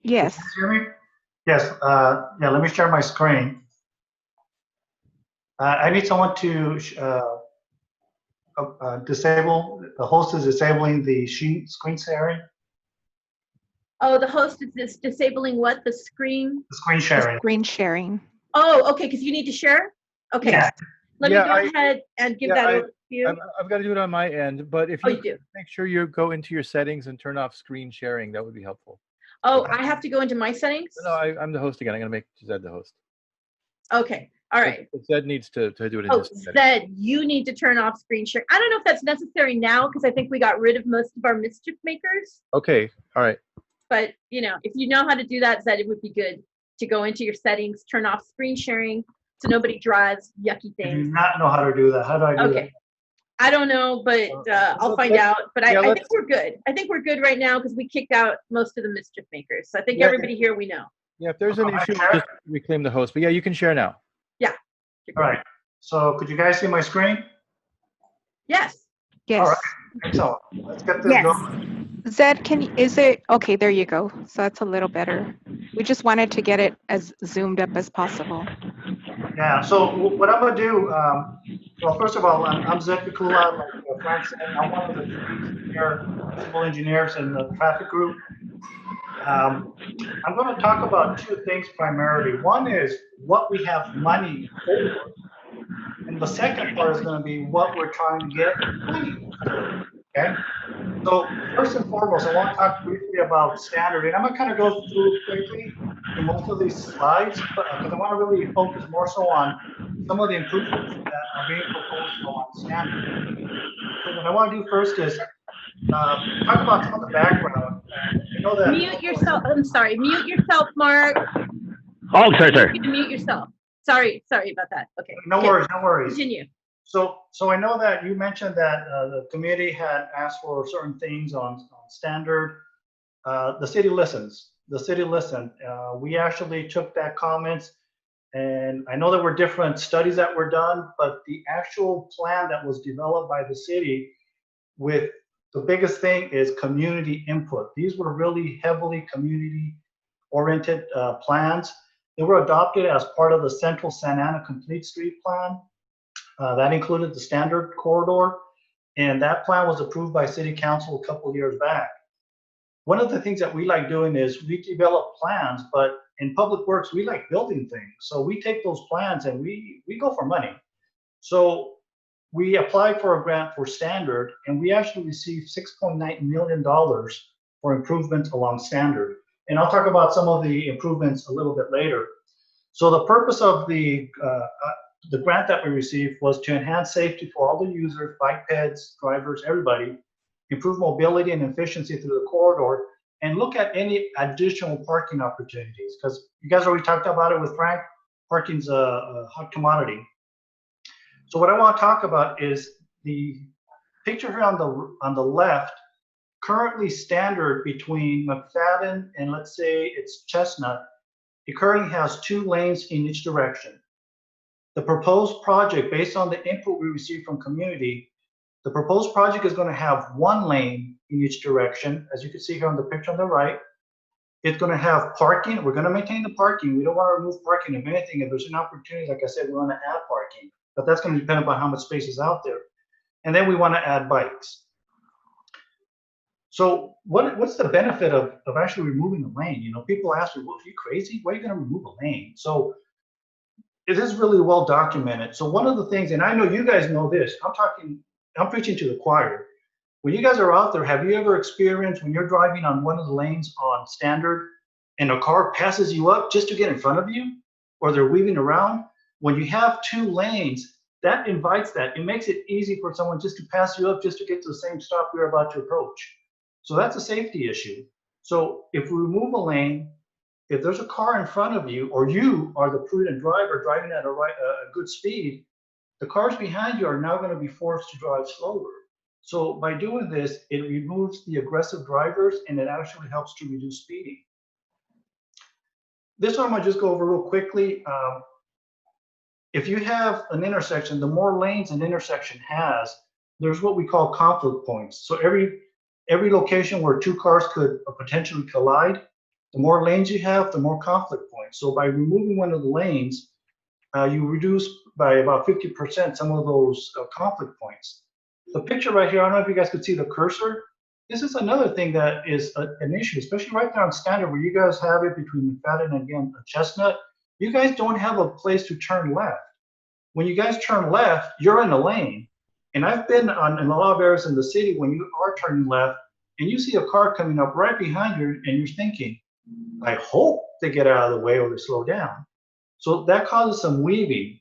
Yes. Can you hear me? Yes. Yeah, let me share my screen. I need someone to disable, the host is disabling the screen sharing, Oh, the host is disabling what? The screen? the screen The sharing. screen sharing. Oh, okay, because you need to share? Okay. Yeah. Let me Yeah, go ahead and give yeah, that I- over to you. I've got to do it on my end, but if Oh, you you do? make sure you go into your settings and turn off screen sharing, that would be helpful. Oh, I have to go into my settings? No, I'm the host again. I'm going to make Zed the host. Okay, all right. But Zed needs to do it in Oh, his settings. Zed, you need to turn off screen share. I don't know if that's necessary now because I think we got rid of most of our mischief makers. Okay, all right. But, you know, if you know how to do that, Zed, it would be good to go into your settings, turn off screen sharing so nobody draws yucky I do things. not know how to do that. How do I do Okay. I don't know, but I'll find let's- out. But I yeah, think let's- we're good. I think we're good right now because we kicked out most of the mischief makers. So I think Yeah. everybody here we know. Yeah, if there's an Okay, issue, share? just reclaim the host. But yeah, you can share now. You're that? All good. right. So could you guys see my screen? Yes. Yes. All right. Excellent. Let's get this Yes. going. Zed, is it, okay, there you go. So that's a little better. We just wanted to get it as zoomed up as possible. Yeah, so what I'm gonna do, well, first of all, I'm Zed Kekula, like Frank said, I'm one of the senior civil engineers in the traffic group. I'm gonna talk about two things primarily. One is what we have money for, and the second part is gonna be what we're trying to get money for, okay? So first and foremost, I want to talk briefly about standard, and I'm gonna kind of go through quickly in most of these slides, because I want to really focus more so on some of the improvements that are being proposed on standard. So what I want to do first is talk about some of the background. You know that. Mute yourself. I'm sorry. Mute yourself, Mark. Oh, sorry, You sorry. need to mute yourself. Sorry about that. Okay. No Okay, worries, no worries. Continue. So I know that you mentioned that the committee had asked for certain things on standard. The city listens. The city listened. We actually took that comments, and I know there were different studies that were done, but the actual plan that was developed by the city, with the biggest thing is community input. These were really heavily community-oriented plans. They were adopted as part of the Central Santa Ana Complete Street Plan. That included the standard corridor, and that plan was approved by City Council a couple of years back. One of the things that we like doing is we develop plans, but in Public Works, we like building things. So we take those plans and we go for money. So we applied for a grant for standard, and we actually received $6.9 million for improvements along standard. And I'll talk about some of the improvements a little bit later. So the purpose of the grant that we received was to enhance safety for all the users, bipeds, drivers, everybody, improve mobility and efficiency through the corridor, and look at any additional parking opportunities. Because you guys already talked about it with Frank, parking's a hot commodity. So what I want to talk about is the picture here on the left. Currently standard between McFadden and let's say it's Chestnut, it currently has 2 lanes in each direction. The proposed project, based on the input we received from community, the proposed project is going to have 1 lane in each direction. As you can see here on the picture on the right, it's going to have parking. We're going to maintain the parking. We don't want to remove parking. If anything, if there's an opportunity, like I said, we want to add parking, but that's going to depend upon how much space is out there. And then we want to add bikes. So what's the benefit of actually removing the lane? You know, people ask me, well, are you crazy? Why are you going to remove a lane? So it is really well documented. So one of the things, and I know you guys know this, I'm preaching to the choir. When you guys are out there, have you ever experienced when you're driving on one of the lanes on standard and a car passes you up just to get in front of you, or they're weaving around? When you have 2 lanes, that invites that. It makes it easy for someone just to pass you up just to get to the same stop you're about to approach. So that's a safety issue. So if we remove a lane, if there's a car in front of you, or you are the prudent driver driving at a good speed, the cars behind you are now going to be forced to drive slower. So by doing this, it removes the aggressive drivers, and it actually helps to reduce speeding. This one I'm going to just go over real quickly. if you have an intersection, the more lanes an intersection has, there's what we call conflict points. So every location where two cars could potentially collide, the more lanes you have, the more conflict points. So by removing one of the lanes, you reduce by about 50% some of those conflict points. The picture right here, I don't know if you guys could see the cursor. This is another thing that is an issue, especially right there on Standard, where you guys have it between McFadden and again Chestnut. You guys don't have a place to turn left. When you guys turn left, you're in a lane. And I've been in a lot of areas in the city when you are turning left and you see a car coming up right behind you and you're thinking, I hope they get out of the way or they slow down. So that causes some weaving.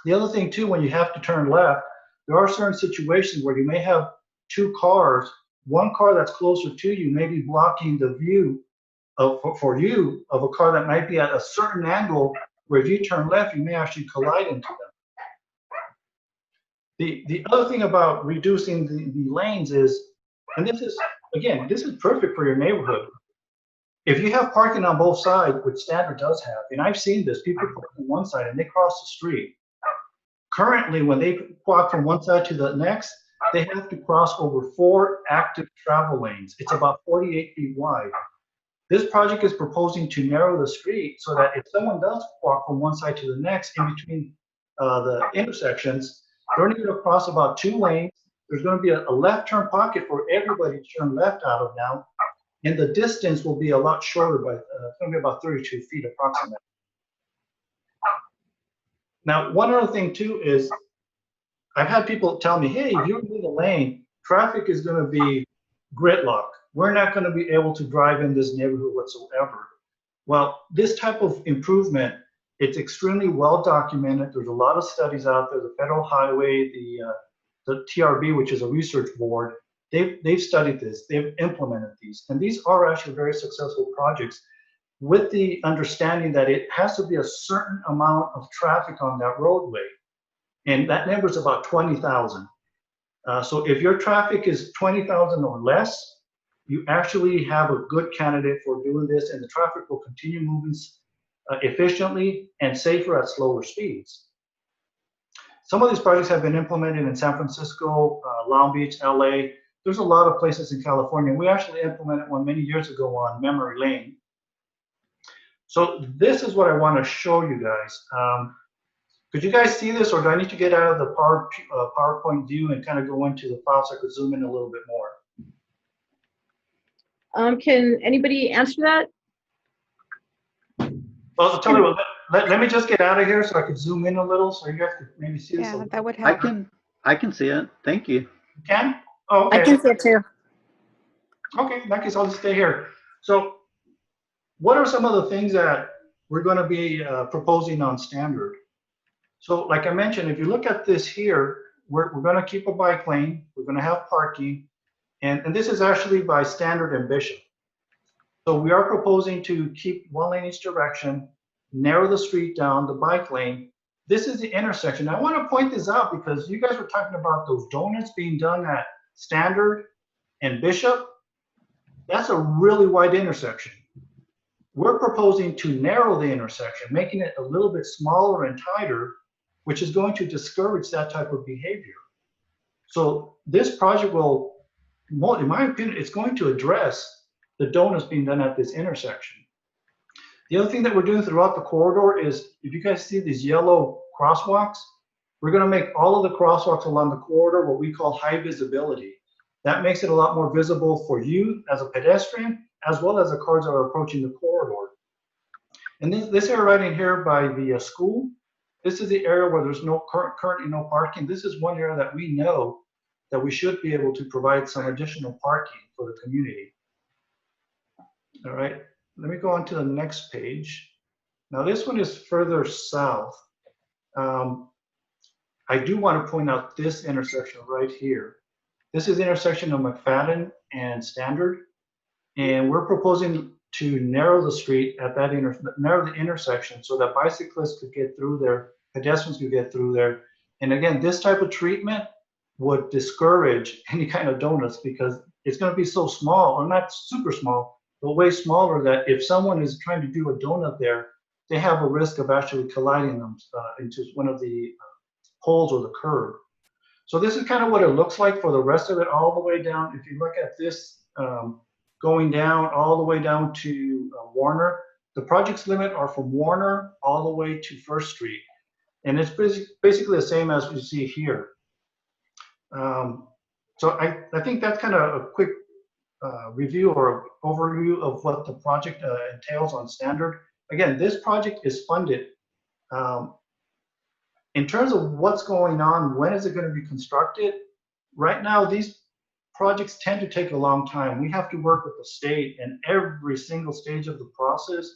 The other thing too, when you have to turn left, there are certain situations where you may have two cars. One car that's closer to you may be blocking the view for you of a car that might be at a certain angle where if you turn left, you may actually collide into them. The other thing about reducing the lanes is, and this is, again, this is perfect for your neighborhood. If you have parking on both sides, which Standard does have, and I've seen this, people park on one side and they cross the street. Currently, when they walk from one side to the next, they have to cross over 4 active travel lanes. It's about 48 feet wide. This project is proposing to narrow the street so that if someone does walk from one side to the next in between the intersections, they're only going to cross about 2 lanes. There's going to be a left turn pocket for everybody to turn left out of now. And the distance will be a lot shorter, by it's going to be about 32 feet approximately. Now, one other thing too is I've had people tell me, hey, if you remove the lane, traffic is going to be gridlock. We're not going to be able to drive in this neighborhood whatsoever. Well, this type of improvement, it's extremely well documented. There's a lot of studies out there. The Federal Highway, the TRB, which is a research board, they've studied this. They've implemented these. And these are actually very successful projects with the understanding that it has to be a certain amount of traffic on that roadway. And that number is about 20,000. So if your traffic is 20,000 or less, you actually have a good candidate for doing this, and the traffic will continue moving efficiently and safer at slower speeds. Some of these projects have been implemented in San Francisco, Long Beach, LA. There's a lot of places in California. We actually implemented one many years ago on Memory Lane. So this is what I want to show you guys. Could you guys see this, or do I need to get out of the PowerPoint view and kind of go into the file so I could zoom in a little bit more? Can anybody answer that? Well, I'll tell you what, let me just get out of here so I could zoom in a little so you guys could maybe see this. Yeah, that would help. I can see it. Thank you. You can? Oh, okay. I can see it too. Okay, in that case, I'll just stay here. So what are some of the things that we're going to be proposing on Standard? So like I mentioned, if you look at this here, we're going to keep a bike lane. We're going to have parking. And this is actually by Standard and Bishop. So we are proposing to keep 1 lane each direction, narrow the street down, the bike lane. This is the intersection. I want to point this out because you guys were talking about those donuts being done at Standard and Bishop. That's a really wide intersection. We're proposing to narrow the intersection, making it a little bit smaller and tighter, which is going to discourage that type of behavior. So this project will, in my opinion, it's going to address the donuts being done at this intersection. The other thing that we're doing throughout the corridor is, if you guys see these yellow crosswalks, we're going to make all of the crosswalks along the corridor what we call high visibility. That makes it a lot more visible for you as a pedestrian, as well as the cars that are approaching the corridor. And this area right in here by the school, this is the area where there's currently no parking. This is one area that we know that we should be able to provide some additional parking for the community. All right, let me go on to the next page. Now this one is further south. I do want to point out this intersection right here. This is the intersection of McFadden and Standard. And we're proposing to narrow the street at that narrow the intersection so that bicyclists could get through there, pedestrians could get through there. And again, this type of treatment would discourage any kind of donuts because it's going to be so small, or not super small, but way smaller, that if someone is trying to do a donut there, they have a risk of actually colliding them into one of the poles or the curb. So this is kind of what it looks like for the rest of it, all the way down. If you look at this going down all the way down to Warner, the project's limit are from Warner all the way to First Street. And it's basically the same as you see here. So I think that's kind of a quick review or overview of what the project entails on standard. Again, this project is funded. In terms of what's going on, when is it going to be constructed? Right now, these projects tend to take a long time. We have to work with the state, and every single stage of the process,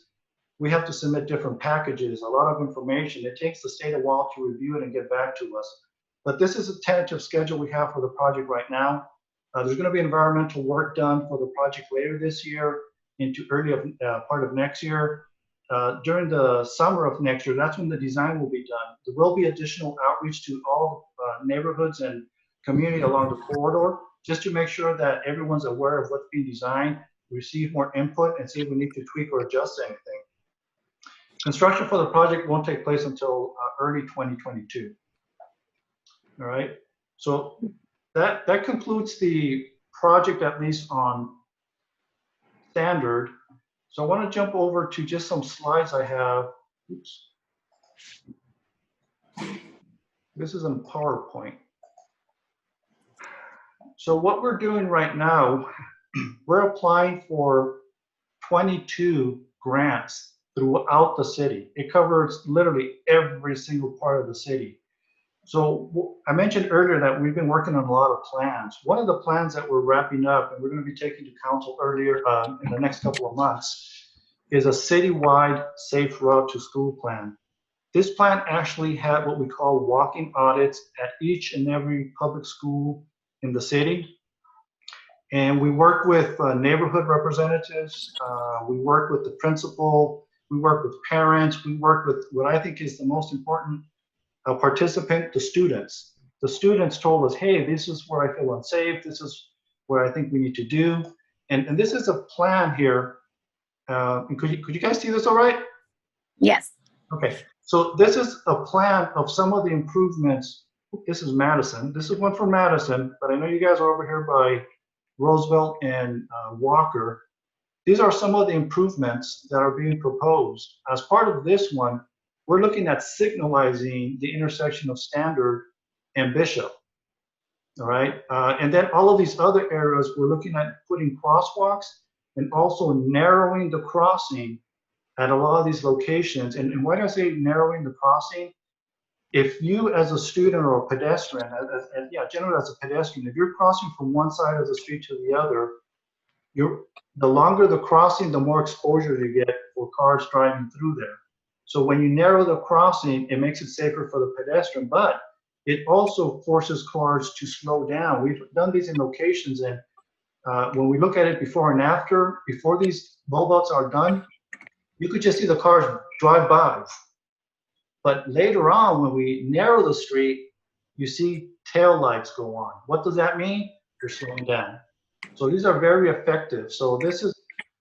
we have to submit different packages, a lot of information. It takes the state a while to review it and get back to us. But this is a tentative schedule we have for the project right now. There's going to be environmental work done for the project later this year into early part of next year. During the summer of next year, that's when the design will be done. There will be additional outreach to all neighborhoods and community along the corridor, just to make sure that everyone's aware of what's being designed, receive more input, and see if we need to tweak or adjust anything. Construction for the project won't take place until early 2022. All right, so that concludes the project, at least on standard. So I want to jump over to just some slides I have. Oops. This is in PowerPoint. So what we're doing right now, we're applying for 22 grants throughout the city. It covers literally every single part of the city. So I mentioned earlier that we've been working on a lot of plans. One of the plans that we're wrapping up and we're going to be taking to council earlier in the next couple of months is a citywide safe route to school plan. This plan actually had what we call walking audits at each and every public school in the city. And we work with neighborhood representatives. We work with the principal. We work with parents. We work with what I think is the most important participant, the students. The students told us, hey, this is where I feel unsafe. This is where I think we need to do. And this is a plan here. Could you guys see this all right? Yes. Okay, so this is a plan of some of the improvements. This is Madison. This is one for Madison, but I know you guys are over here by Roosevelt and Walker. These are some of the improvements that are being proposed. As part of this one, we're looking at signalizing the intersection of Standard and Bishop. All right, and then all of these other areas, we're looking at putting crosswalks and also narrowing the crossing at a lot of these locations. And why do I say narrowing the crossing? If you as a student or a pedestrian, generally as a pedestrian, if you're crossing from one side of the street to the other, the longer the crossing, the more exposure you get for cars driving through there. So when you narrow the crossing, it makes it safer for the pedestrian, but it also forces cars to slow down. We've done these in locations, and when we look at it before and after, before these bulb outs are done, you could just see the cars drive by. But later on, when we narrow the street, you see tail lights go on. What does that mean? You're slowing down. So these are very effective. So this is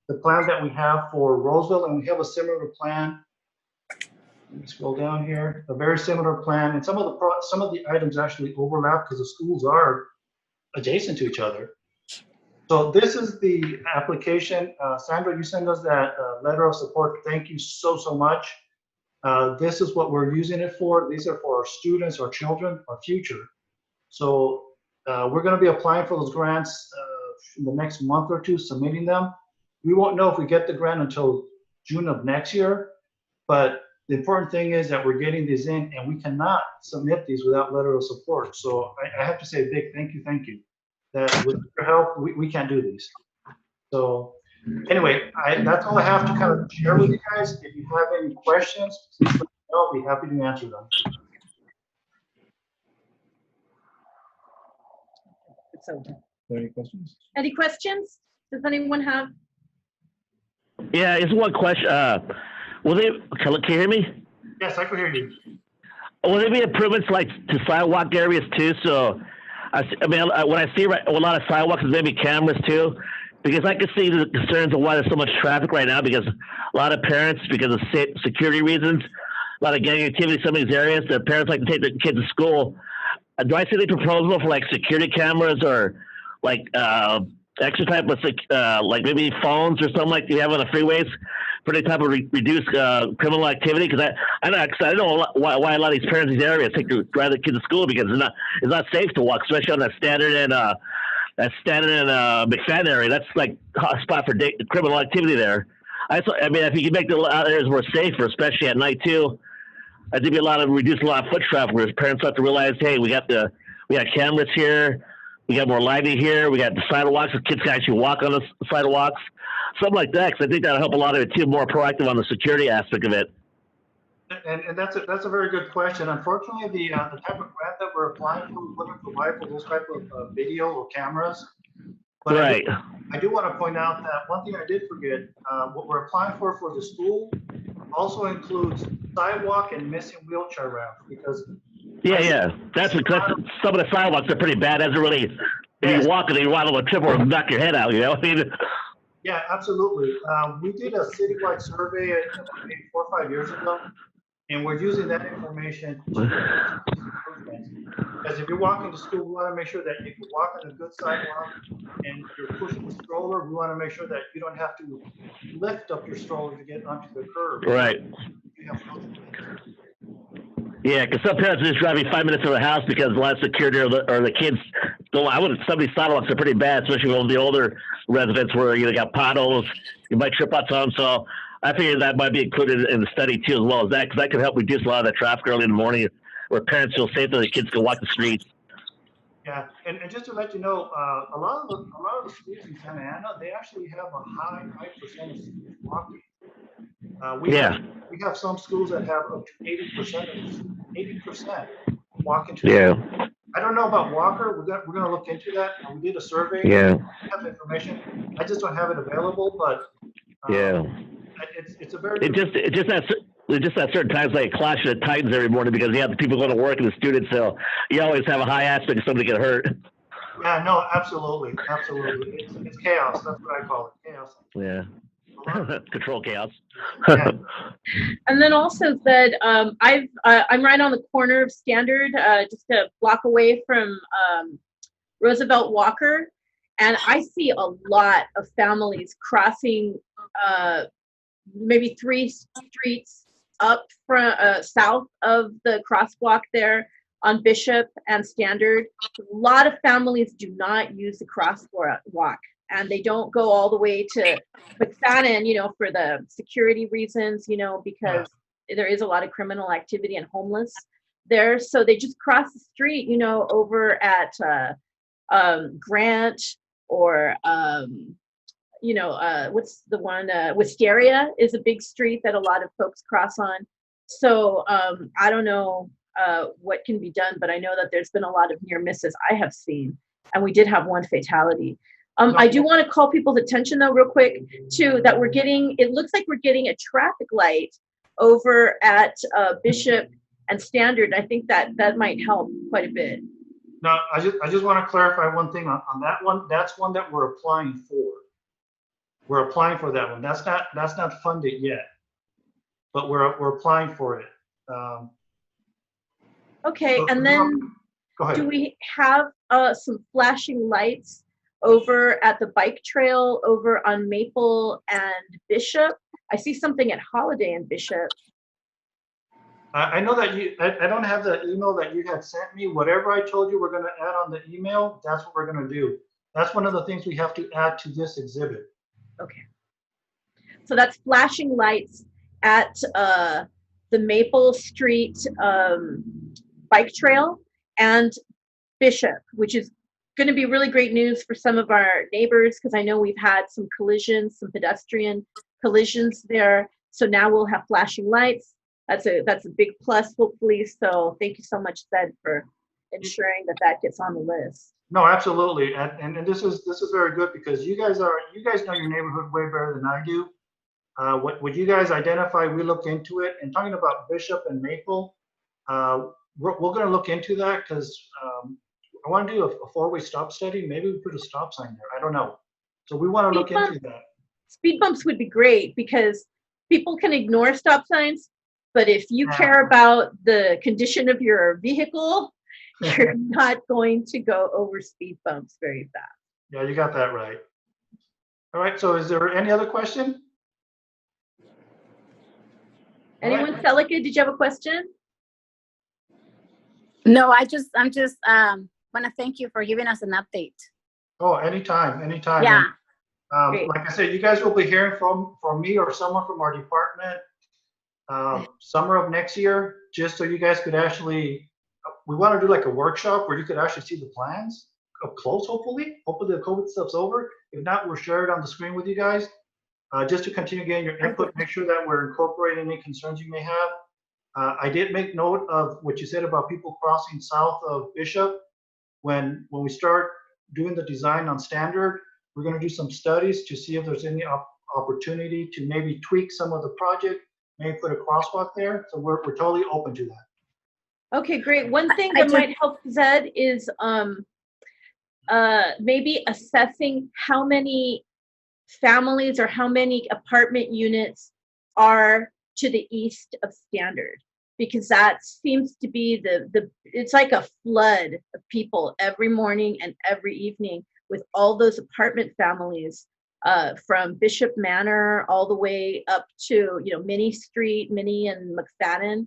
the plan that we have for Roseville, and we have a similar plan. Let me scroll down here. A very similar plan, and some of the items actually overlap because the schools are adjacent to each other. So this is the application. Sandra, you sent us that letter of support. Thank you so much. This is what we're using it for. These are for our students, our children, our future. So we're going to be applying for those grants in the next month or two, submitting them. We won't know if we get the grant until June of next year, but the important thing is that we're getting these in, and we cannot submit these without letter of support. So I have to say a big thank you. That with your help, we can't do these. So anyway, that's all I have to kind of share with you guys. If you have any questions, please let me know. I'll be happy to answer them. Any questions? Any questions? Does anyone have? Yeah, it's one question. Can you hear me? Yes, I can hear you. Will there be improvements like to sidewalk areas too? So, I mean, when I see a lot of sidewalks, maybe cameras too. Because I can see the concerns of why there's so much traffic right now, because a lot of parents, because of security reasons, a lot of gang activity in some of these areas, the parents like to take their kids to school. Do I see any proposal for like security cameras or like extra type of like maybe phones or something like you have on the freeways for any type of reduced criminal activity? Because I know why a lot of these parents in these areas drive their kids to school, because it's not safe to walk, especially on that Standard and McFadden area. That's like a hot spot for criminal activity there. I mean, if you can make the areas more safer, especially at night too, I think reduce a lot of foot traffic. Where parents have to realize, hey, we got cameras here, we got more lighting here, we got the sidewalks. The kids can actually walk on the sidewalks, something like that. Because I think that'll help a lot of it too. More proactive on the security aspect of it. And that's a very good question. Unfortunately, the type of grant that we're applying for, we wouldn't provide for those type of video or cameras. But right. I do want to point out that one thing I did forget, what we're applying for the school also includes sidewalk and missing wheelchair ramps, because that's because some of the sidewalks are pretty bad. That's really, if you walk and you want to trip or knock your head out, you know. Yeah, absolutely. We did a citywide survey maybe 4 or 5 years ago, and we're using that information to because if you're walking to school, we want to make sure that you can walk on a good sidewalk, and you're pushing the stroller, we want to make sure that you don't have to lift up your stroller to get onto the curb. Right. Yeah, because some parents are just driving 5 minutes from the house because a lot of security or the kids don't. Some of these sidewalks are pretty bad, especially with the older residents where you got potholes, you might trip on some. So I figured that might be included in the study too, as well as that, because that could help reduce a lot of the traffic early in the morning, where parents feel safe that the kids can walk the streets. Yeah, and just to let you know, a lot of the schools in Santa Ana, they actually have a high percentage of students walking. We have some schools that have up to 80% walking to. Yeah. I don't know about Walker. We're going to look into that. We did a survey. Yeah. We have information. I just don't have it available, but it's a very. It's just at certain times like clash of the Titans every morning, because you have the people going to work and the students, so you always have a high aspect of somebody get hurt. Yeah, no, absolutely. It's chaos. That's what I call it, chaos. Yeah. Control chaos. Yeah. And then also that I'm right on the corner of Standard, just a block away from Roosevelt Walker, and I see a lot of families crossing maybe 3 streets up from south of the crosswalk there on Bishop and Standard. A lot of families do not use the crosswalk, and they don't go all the way to McFadden, for the security reasons, because there is a lot of criminal activity and homeless there. So they just cross the street, over at Grant or, what's the one, Wisteria is a big street that a lot of folks cross on. So I don't know what can be done, but I know that there's been a lot of near misses I have seen, and we did have one fatality. I do want to call people's attention though, real quick, too, that it looks like we're getting a traffic light over at Bishop and Standard. I think that might help quite a bit. Now, I just want to clarify one thing on that one. That's one that we're applying for. We're applying for that one. That's not funded yet, but we're applying for it. Okay, so and then go ahead. Do we have some flashing lights over at the bike trail over on Maple and Bishop? I see something at Holiday and Bishop. I know that I don't have the email that you had sent me. Whatever I told you we're going to add on the email, that's what we're going to do. That's one of the things we have to add to this exhibit. Okay. So that's flashing lights at the Maple Street bike trail and Bishop, which is going to be really great news for some of our neighbors, because I know we've had some pedestrian collisions there. So now we'll have flashing lights. That's a big plus, hopefully. So thank you so much, Sed, for ensuring that gets on the list. No, absolutely, and this is very good, because you guys know your neighborhood way better than I do. What you guys identify, we look into it. And talking about Bishop and Maple, we're going to look into that, because I want to do a 4-way stop study. Maybe we put a stop sign there. I don't know. So we want to look Speed into bumps. that. Speed bumps would be great because people can ignore stop signs, but if you Yeah. care about the condition of your vehicle, you're not going to go over speed bumps very fast. Yeah, you got that right. All right, so is there any other question? All right. Anyone, Celica, did you have a question? No, I'm just want to thank you for giving us an update. Oh, anytime, anytime. Yeah. Great. Like I said, you guys will be hearing from me or someone from our department summer of next year, just so you guys could actually, we want to do like a workshop where you could actually see the plans up close, hopefully. Hopefully the COVID stuff's over. If not, we'll share it on the screen with you guys. Just to continue getting your input, make sure that we're incorporating any concerns you may have. I did make note of what you said about people crossing south of Bishop. When we start doing the design on standard, we're going to do some studies to see if there's any opportunity to maybe tweak some of the project, maybe put a crosswalk there. So we're totally open to that. Okay, great. One thing that might help Zed is maybe assessing how many families or how many apartment units are to the east of standard, because that seems to be it's like a flood of people every morning and every evening with all those apartment families from Bishop Manor all the way up to, Minnie Street, Minnie and McFadden.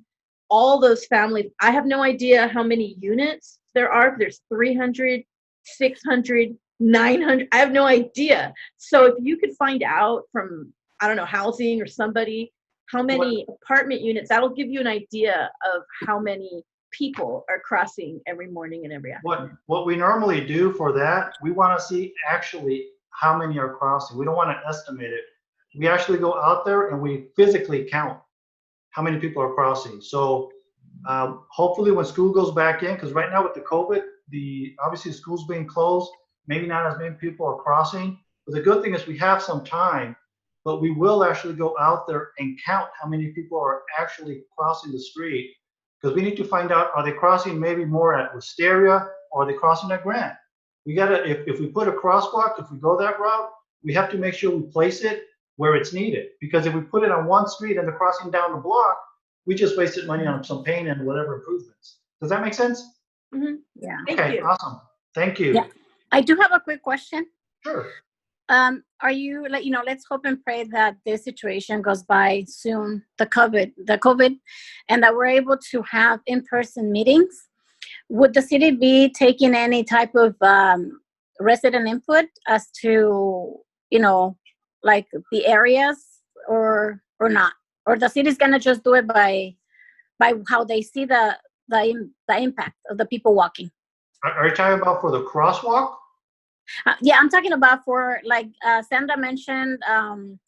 All those families, I have no idea how many units there are. There's 300, 600, 900. I have no idea. So if you could find out from, I don't know, housing or somebody, how many apartment units, that'll give you an idea of how many people are crossing every morning and every afternoon. What we normally do for that, we want to see actually how many are crossing. We don't want to estimate it. We actually go out there and we physically count how many people are crossing. So hopefully when school goes back in, because right now with the COVID, obviously school's being closed, maybe not as many people are crossing. But the good thing is we have some time, but we will actually go out there and count how many people are actually crossing the street, because we need to find out, are they crossing maybe more at Wisteria or are they crossing at Grant? We gotta, if we put a crosswalk, if we go that route, we have to make sure we place it where it's needed. Because if we put it on one street and they're crossing down the block, we just wasted money on some paint and whatever improvements. Does that make sense? Mm-hmm. Yeah. Okay, awesome. Thank you. Yeah. I do have a quick question. Sure. Are you let's hope and pray that this situation goes by soon, the COVID, and that we're able to have in-person meetings. Would the city be taking any type of resident input as to, like the areas or not? Or the city's gonna just do it by how they see the impact of the people walking? Are you talking about for the crosswalk? Yeah, I'm talking about for like Sandra mentioned on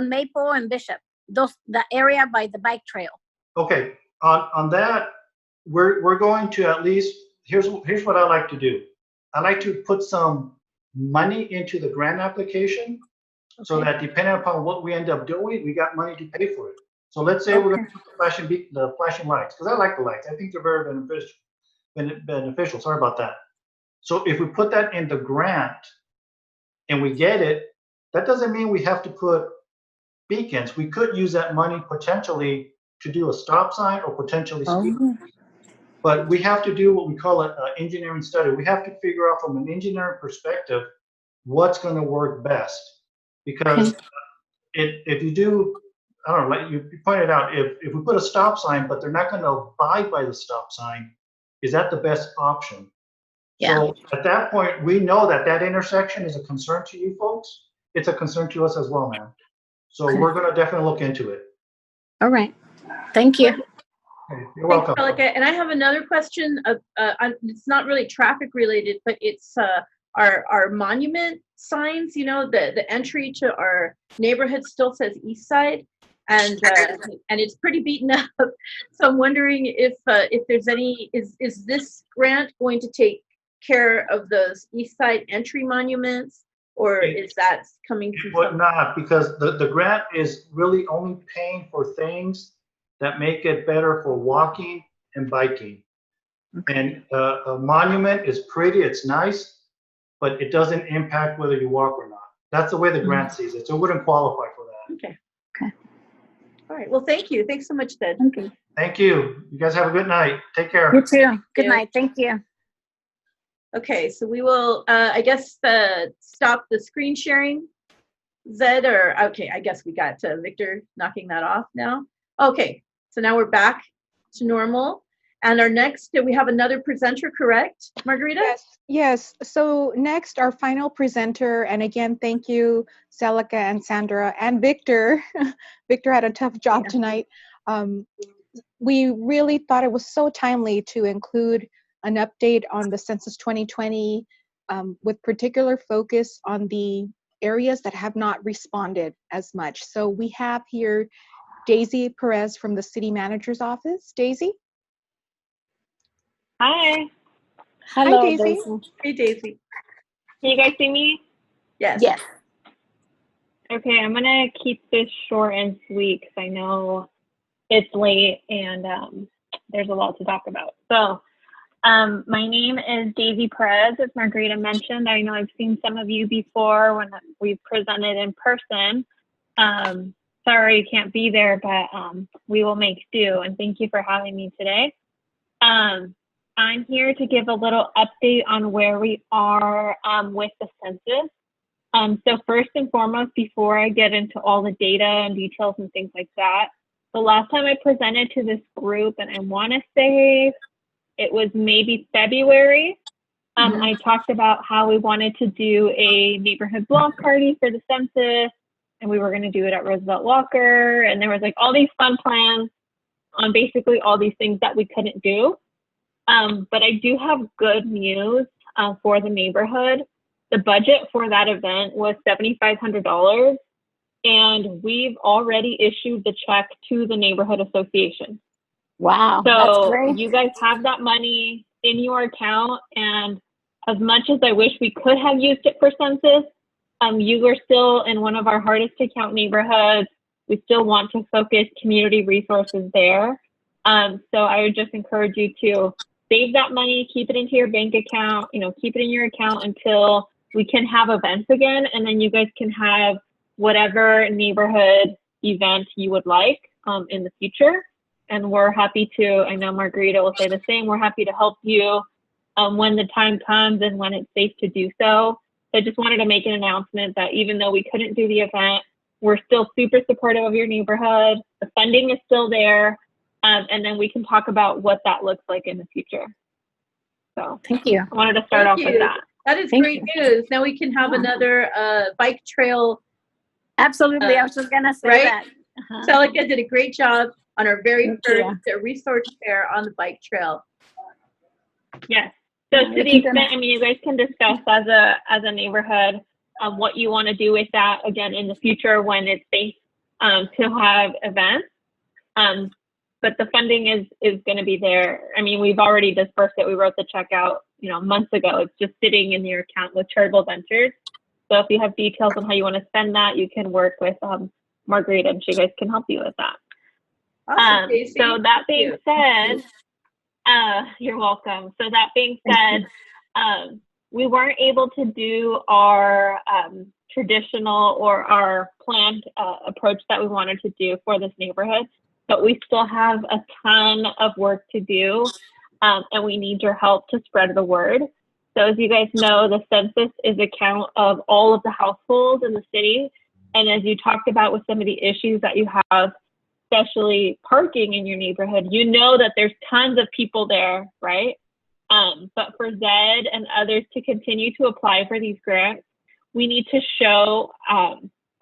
Maple and Bishop, the area by the bike trail. Okay, on that, we're going to at least, here's what I like to do. I like to put some money into the grant application, so that depending upon what we end up doing, we got money to pay for it. So let's say we're going to put the flashing lights, because I like the lights. I think they're very beneficial. Sorry about that. So if we put that in the grant and we get it, that doesn't mean we have to put beacons. We could use that money potentially to do a stop sign or potentially speed. But we have to do what we call an engineering study. We have to figure out from an engineering perspective what's going to work best. Because if you do, I don't know, like you pointed out, if we put a stop sign, but they're not going to abide by the stop sign, is that the best option? Yeah. So at that point, we know that intersection is a concern to you folks. It's a concern to us as well, man. So we're going to definitely look into it. All right. Thank you. Okay, you're welcome. Thanks, Celica. And I have another question. It's not really traffic related, but it's our monument signs. The entry to our neighborhood still says East Side, and it's pretty beaten up. So I'm wondering if there's any, is this grant going to take care of those East Side entry monuments, or is that coming from? But not, because the grant is really only paying for things that make it better for walking and biking. And a monument is pretty, it's nice, but it doesn't impact whether you walk or not. That's the way the grant sees it. So it wouldn't qualify for that. Okay. Okay. All right. Well, thank you. Thanks so much, Ted. Okay. Thank you. You guys have a good night. Take care. You too. Good Yeah. night. Thank you. Okay, so we will, I guess, stop the screen sharing. Zed, or okay, I guess we got Victor knocking that off now. Okay, so now we're back to normal. And our next, we have another presenter, correct, Margarita? Yes. So next, our final presenter, and again, thank you, Celica and Sandra and Victor. Victor had a tough job tonight. We really thought it was so timely to include an update on the Census 2020 with particular focus on the areas that have not responded as much. So we have here Daisy Perez from the City Manager's Office. Daisy? Hi. Hello, Daisy. Daisy. Hey, Daisy. Can you guys see me? Yes. Yes. Okay, I'm gonna keep this short and sweet because I know it's late and there's a lot to talk about. So my name is Daisy Perez, as Margarita mentioned. I know I've seen some of you before when we've presented in person. Sorry you can't be there, but we will make do, and thank you for having me today. I'm here to give a little update on where we are with the census. So first and foremost, before I get into all the data and details and things like that, the last time I presented to this group, and I want to say it was maybe February, I talked about how we wanted to do a neighborhood block party for the census, and we were going to do it at Roosevelt Walker, and there was like all these fun plans on basically all these things that we couldn't do. But I do have good news for the neighborhood. The budget for that event was $7,500, and we've already issued the check to the neighborhood association. Wow, that's So great. you guys have that money in your account, and as much as I wish we could have used it for census, you are still in one of our hardest to count neighborhoods. We still want to focus community resources there. So I would just encourage you to save that money, keep it into your bank account, keep it in your account until we can have events again, and then you guys can have whatever neighborhood event you would like in the future. And we're happy to, I know Margarita will say the same, we're happy to help you when the time comes and when it's safe to do so. I just wanted to make an announcement that even though we couldn't do the event, we're still super supportive of your neighborhood. The funding is still there. And then we can talk about what that looks like in the future. So Thank you. I wanted to start off with that. That is Thank great news. Now we can have another bike trail. Absolutely. I was just going to say right? that. Celica did a great job on our very Thank first resource fair on the bike trail. Yes. So to the extent, you guys can discuss as a neighborhood what you want to do with that again in the future when it's safe to have events. But the funding is going to be there. We've already dispersed it. We wrote the check out, months ago. It's just sitting in your account with Charitable Ventures. So if you have details on how you want to spend that, you can work with Margarita, and she guys can help you with that. Awesome, so that being said, you're welcome. So that being said, we weren't able to do our traditional or our planned approach that we wanted to do for this neighborhood, but we still have a ton of work to do, and we need your help to spread the word. So as you guys know, the census is a count of all of the households in the city, and as you talked about with some of the issues that you have, especially parking in your neighborhood, you know that there's tons of people there, right? But for Zed and others to continue to apply for these grants, we need to show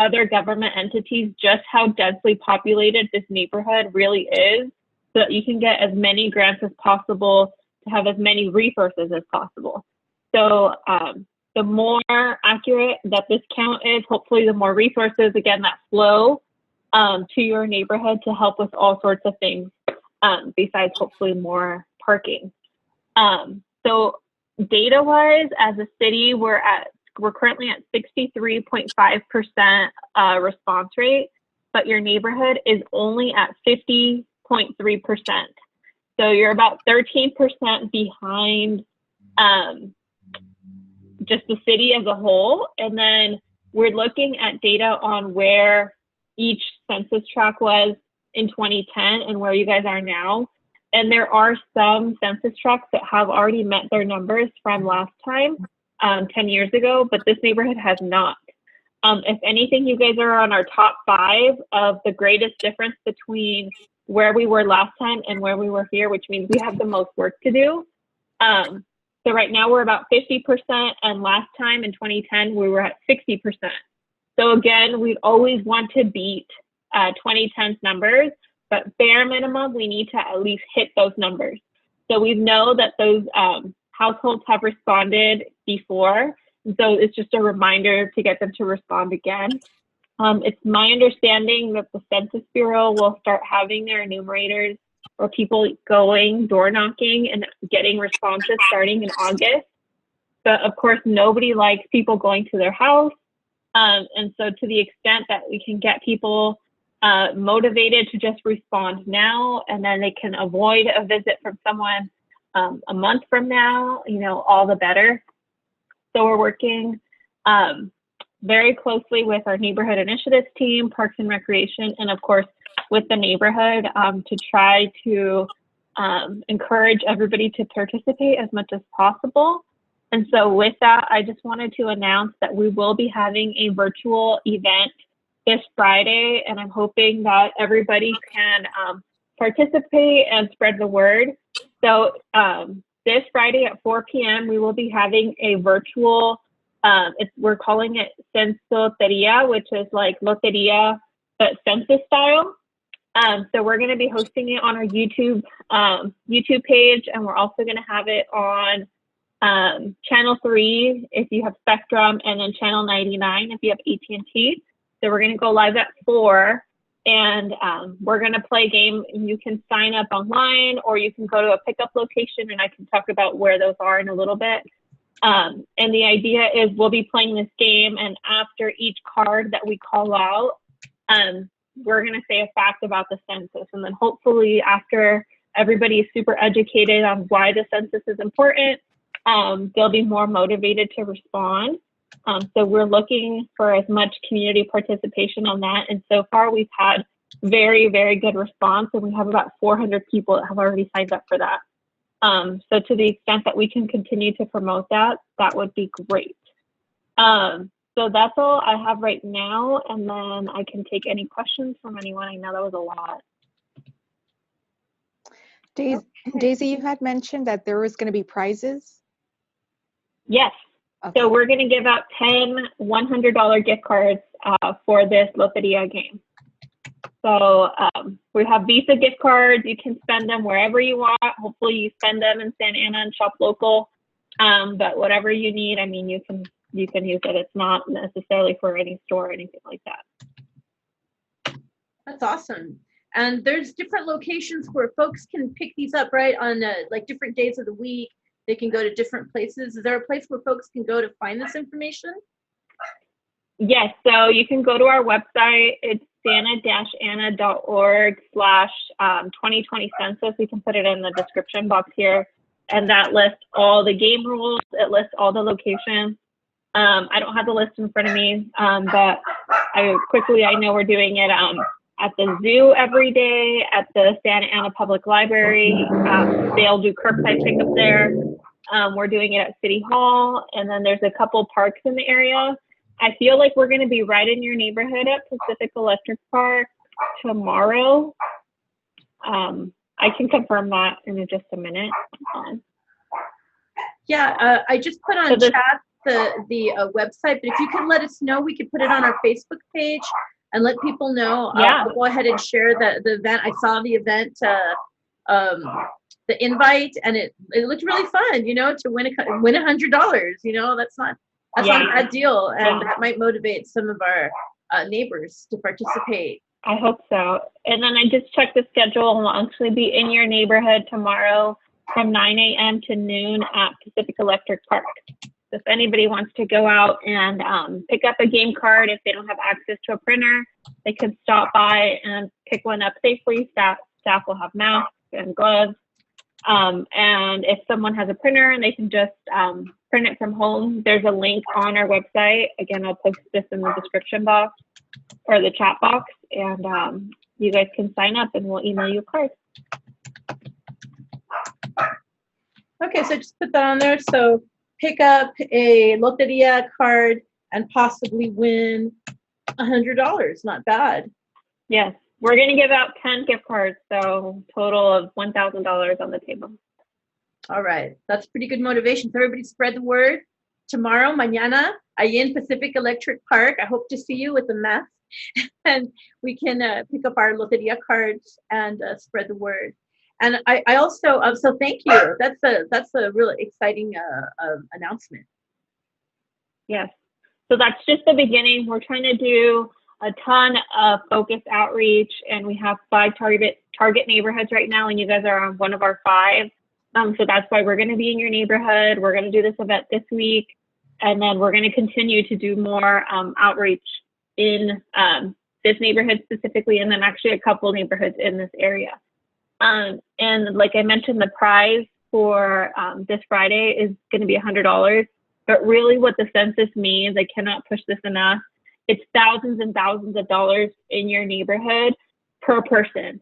other government entities just how densely populated this neighborhood really is, so that you can get as many grants as possible to have as many resources as possible. So the more accurate that this count is, hopefully the more resources, again, that flow to your neighborhood to help with all sorts of things, besides hopefully more parking. So data-wise, as a city, we're currently at 63.5% response rate, but your neighborhood is only at 50.3%. So you're about 13% behind just the city as a whole. And then we're looking at data on where each census tract was in 2010 and where you guys are now. And there are some census tracts that have already met their numbers from last time, 10 years ago, but this neighborhood has not. If anything, you guys are on our top 5 of the greatest difference between where we were last time and where we were here, which means we have the most work to do. So right now we're about 50%, and last time in 2010, we were at 60%. So again, we always want to beat 2010's numbers, but bare minimum, we need to at least hit those numbers. So we know that those households have responded before. So it's just a reminder to get them to respond again. It's my understanding that the Census Bureau will start having their enumerators or people going door knocking and getting responses starting in August. But of course, nobody likes people going to their house. And so to the extent that we can get people motivated to just respond now, and then they can avoid a visit from someone a month from now, you know, all the better. So we're working very closely with our neighborhood initiatives team, Parks and Recreation, and of course with the neighborhood to try to encourage everybody to participate as much as possible. And so with that, I just wanted to announce that we will be having a virtual event this Friday, and I'm hoping that everybody can participate and spread the word. So this Friday at 4 p.m., we will be having a virtual, we're calling it Censoteria, which is like Loteria, but census style. So we're going to be hosting it on our YouTube page, and we're also going to have it on Channel 3 if you have Spectrum, and then Channel 99 if you have AT&T. So we're going to go live at 4, and we're going to play a game. You can sign up online, or you can go to a pickup location, and I can talk about where those are in a little bit. And the idea is we'll be playing this game, and after each card that we call out, we're going to say a fact about the census. And then hopefully after everybody is super educated on why the census is important, they'll be more motivated to respond. So we're looking for as much community participation on that. And so far we've had very, very good response. And we have about 400 people that have already signed up for that. So to the extent that we can continue to promote that, that would be great. So that's all I have right now, and then I can take any questions from anyone. I know that was a lot. Daisy, you had mentioned that there was going to be prizes? Yes. Okay. So we're going to give out 10 $100 gift cards for this Loteria game. So we have Visa gift cards. You can spend them wherever you want. Hopefully you spend them in Santa Ana and shop local. But whatever you need, I mean, you can use it. It's not necessarily for any store or anything like that. That's awesome. And there's different locations where folks can pick these up, right? On like different days of the week. They can go to different places. Is there a place where folks can go to find this information? Yes, so you can go to our website. It's santa-ana.org/2020 census. We can put it in the description box here. And that lists all the game rules. It lists all the locations. I don't have the list in front of me, but I know we're doing it at the zoo every day, at the Santa Ana Public Library. They'll do curbside pickup there. We're doing it at City Hall, and then there's a couple parks in the area. I feel like we're going to be right in your neighborhood at Pacific Electric Park tomorrow. I can confirm that in just a minute. Yeah, I just put on chat the website, but if you could let us know, we could put it on our Facebook page and let people know. Yeah. I'll go ahead and share the event. I saw the event, the invite, and it looked really fun, you know, to win $100. You know, that's not a bad deal, and that might motivate some of our neighbors to participate. I hope so. And then I just checked the schedule, and we'll actually be in your neighborhood tomorrow from 9 a.m. to noon at Pacific Electric Park. So if anybody wants to go out and pick up a game card, if they don't have access to a printer, they can stop by and pick one up safely. Staff will have masks and gloves. And if someone has a printer, and they can just print it from home, there's a link on our website. Again, I'll post this in the description box or the chat box, and you guys can sign up and we'll email you a card. Okay, so just put that on there. So pick up a Loteria card and possibly win $100. Not bad. Yes, we're going to give out 10 gift cards, so total of $1,000 on the table. All right, that's pretty good motivation. So everybody spread the word. Tomorrow, mañana, allí in Pacific Electric Park. I hope to see you with a mask, and we can pick up our Loteria cards and spread the word. And I also, so thank you. That's a really exciting announcement. Yes, so that's just the beginning. We're trying to do a ton of focused outreach, and we have 5 target neighborhoods right now, and you guys are on one of our 5. So that's why we're going to be in your neighborhood. We're going to do this event this week, and then we're going to continue to do more outreach in this neighborhood specifically, and then actually a couple neighborhoods in this area. And like I mentioned, the prize for this Friday is going to be $100. But really what the census means, I cannot push this enough, it's thousands and thousands of dollars in your neighborhood per person.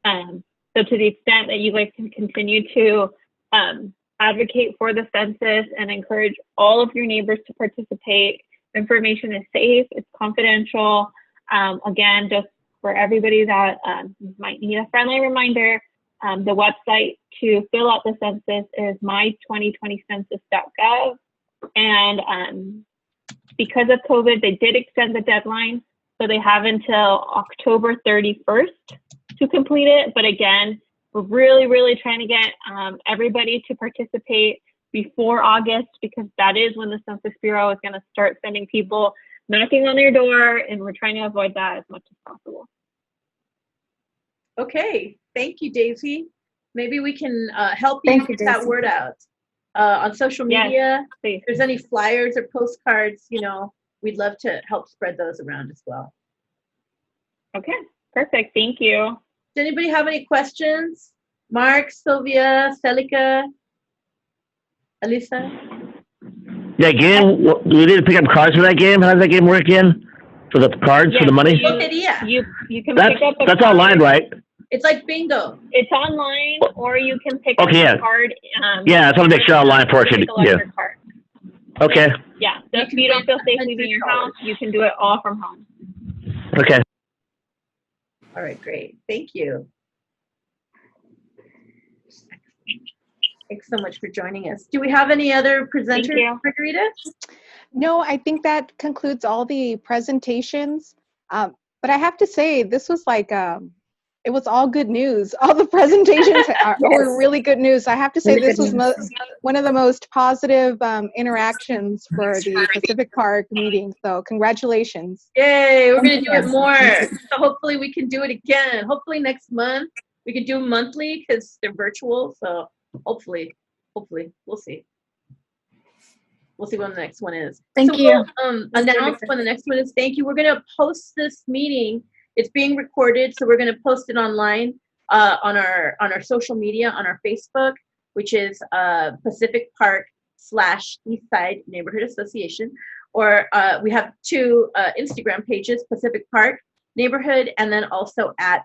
So to the extent that you guys can continue to advocate for the census and encourage all of your neighbors to participate, information is safe, it's confidential. Again, just for everybody that might need a friendly reminder, the website to fill out the census is my2020census.gov. And because of COVID, they did extend the deadline. So they have until October 31st to complete it. But again, we're really, really trying to get everybody to participate before August, because that is when the Census Bureau is going to start sending people knocking on their door, and we're trying to avoid that as much as possible. Okay, thank you, Daisy. Maybe we can help you get that word out on social media. If there's any flyers or postcards, we'd love to help spread those around as well. Okay, perfect. Thank you. Does anybody have any questions? Mark, Sylvia, Celica, Alisa? Yeah, game. We need to pick up cards for that game. How does that game work again? For the cards, for the money? You can pick up a That's card. online, right? It's like bingo. It's online, or you can pick up yeah. a card. Yeah, I just want to make sure online portion. Yeah. Card. Okay. Yeah, so if you don't feel safe leaving your house, you can do it all from home. Okay. All right, great. Thank you. Thanks so much for joining us. Do we have any other presenters, Margarita? No, I think that concludes all the presentations. But I have to say, this was like, it was all good news. All the presentations were really good news. I have to say, this was one of the most positive interactions for the Pacific Park meeting. So congratulations. Yay, we're going to do it more. So hopefully we can do it again. Hopefully next month. We can do them monthly because they're virtual. So hopefully, we'll see. We'll see when the next one is. Thank you. We'll announce when the next one is. Thank you. We're going to post this meeting. It's being recorded, so we're going to post it online on our social media, on our Facebook, which is Pacific Park /Eastside Neighborhood Association. Or we have 2 Instagram pages, Pacific Park Neighborhood, and then also at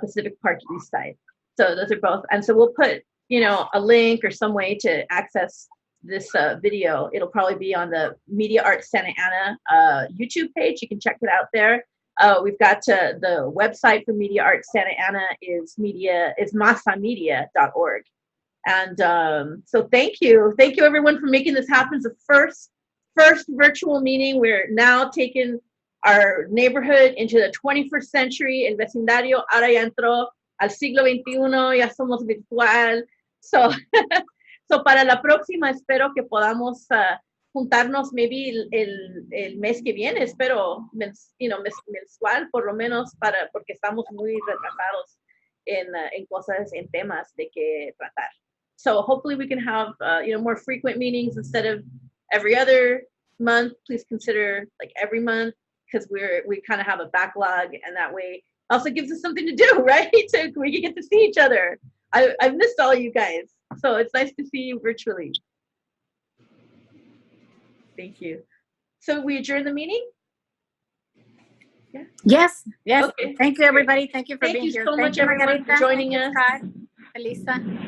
Pacific Park Eastside. So those are both. And so we'll put, a link or some way to access this video. It'll probably be on the Media Arts Santa Ana YouTube page. You can check it out there. We've got the website for Media Arts Santa Ana is masamedia.org. And so thank you everyone for making this happen. It's the first virtual meeting. We're now taking our neighborhood into the 21st century. El vecindario ahora ya entró al siglo XXI, ya somos virtual. So para la próxima espero que podamos juntarnos maybe el mes que viene, espero, mensual por lo menos, porque estamos muy retrasados en cosas, en temas de que tratar. So hopefully we can have more frequent meetings instead of every other month. Please consider like every month, because we kind of have a backlog, and that way also gives us something to do, right? So we can get to see each other. I've missed all you guys, so it's nice to see you virtually. Thank you. So we adjourn the meeting? Yes, yes. Okay. Thank you, everybody. Thank you for Thank being you here. so Thank much, you, everyone, for Margarita. joining Thank us. you, Scott, Elisa.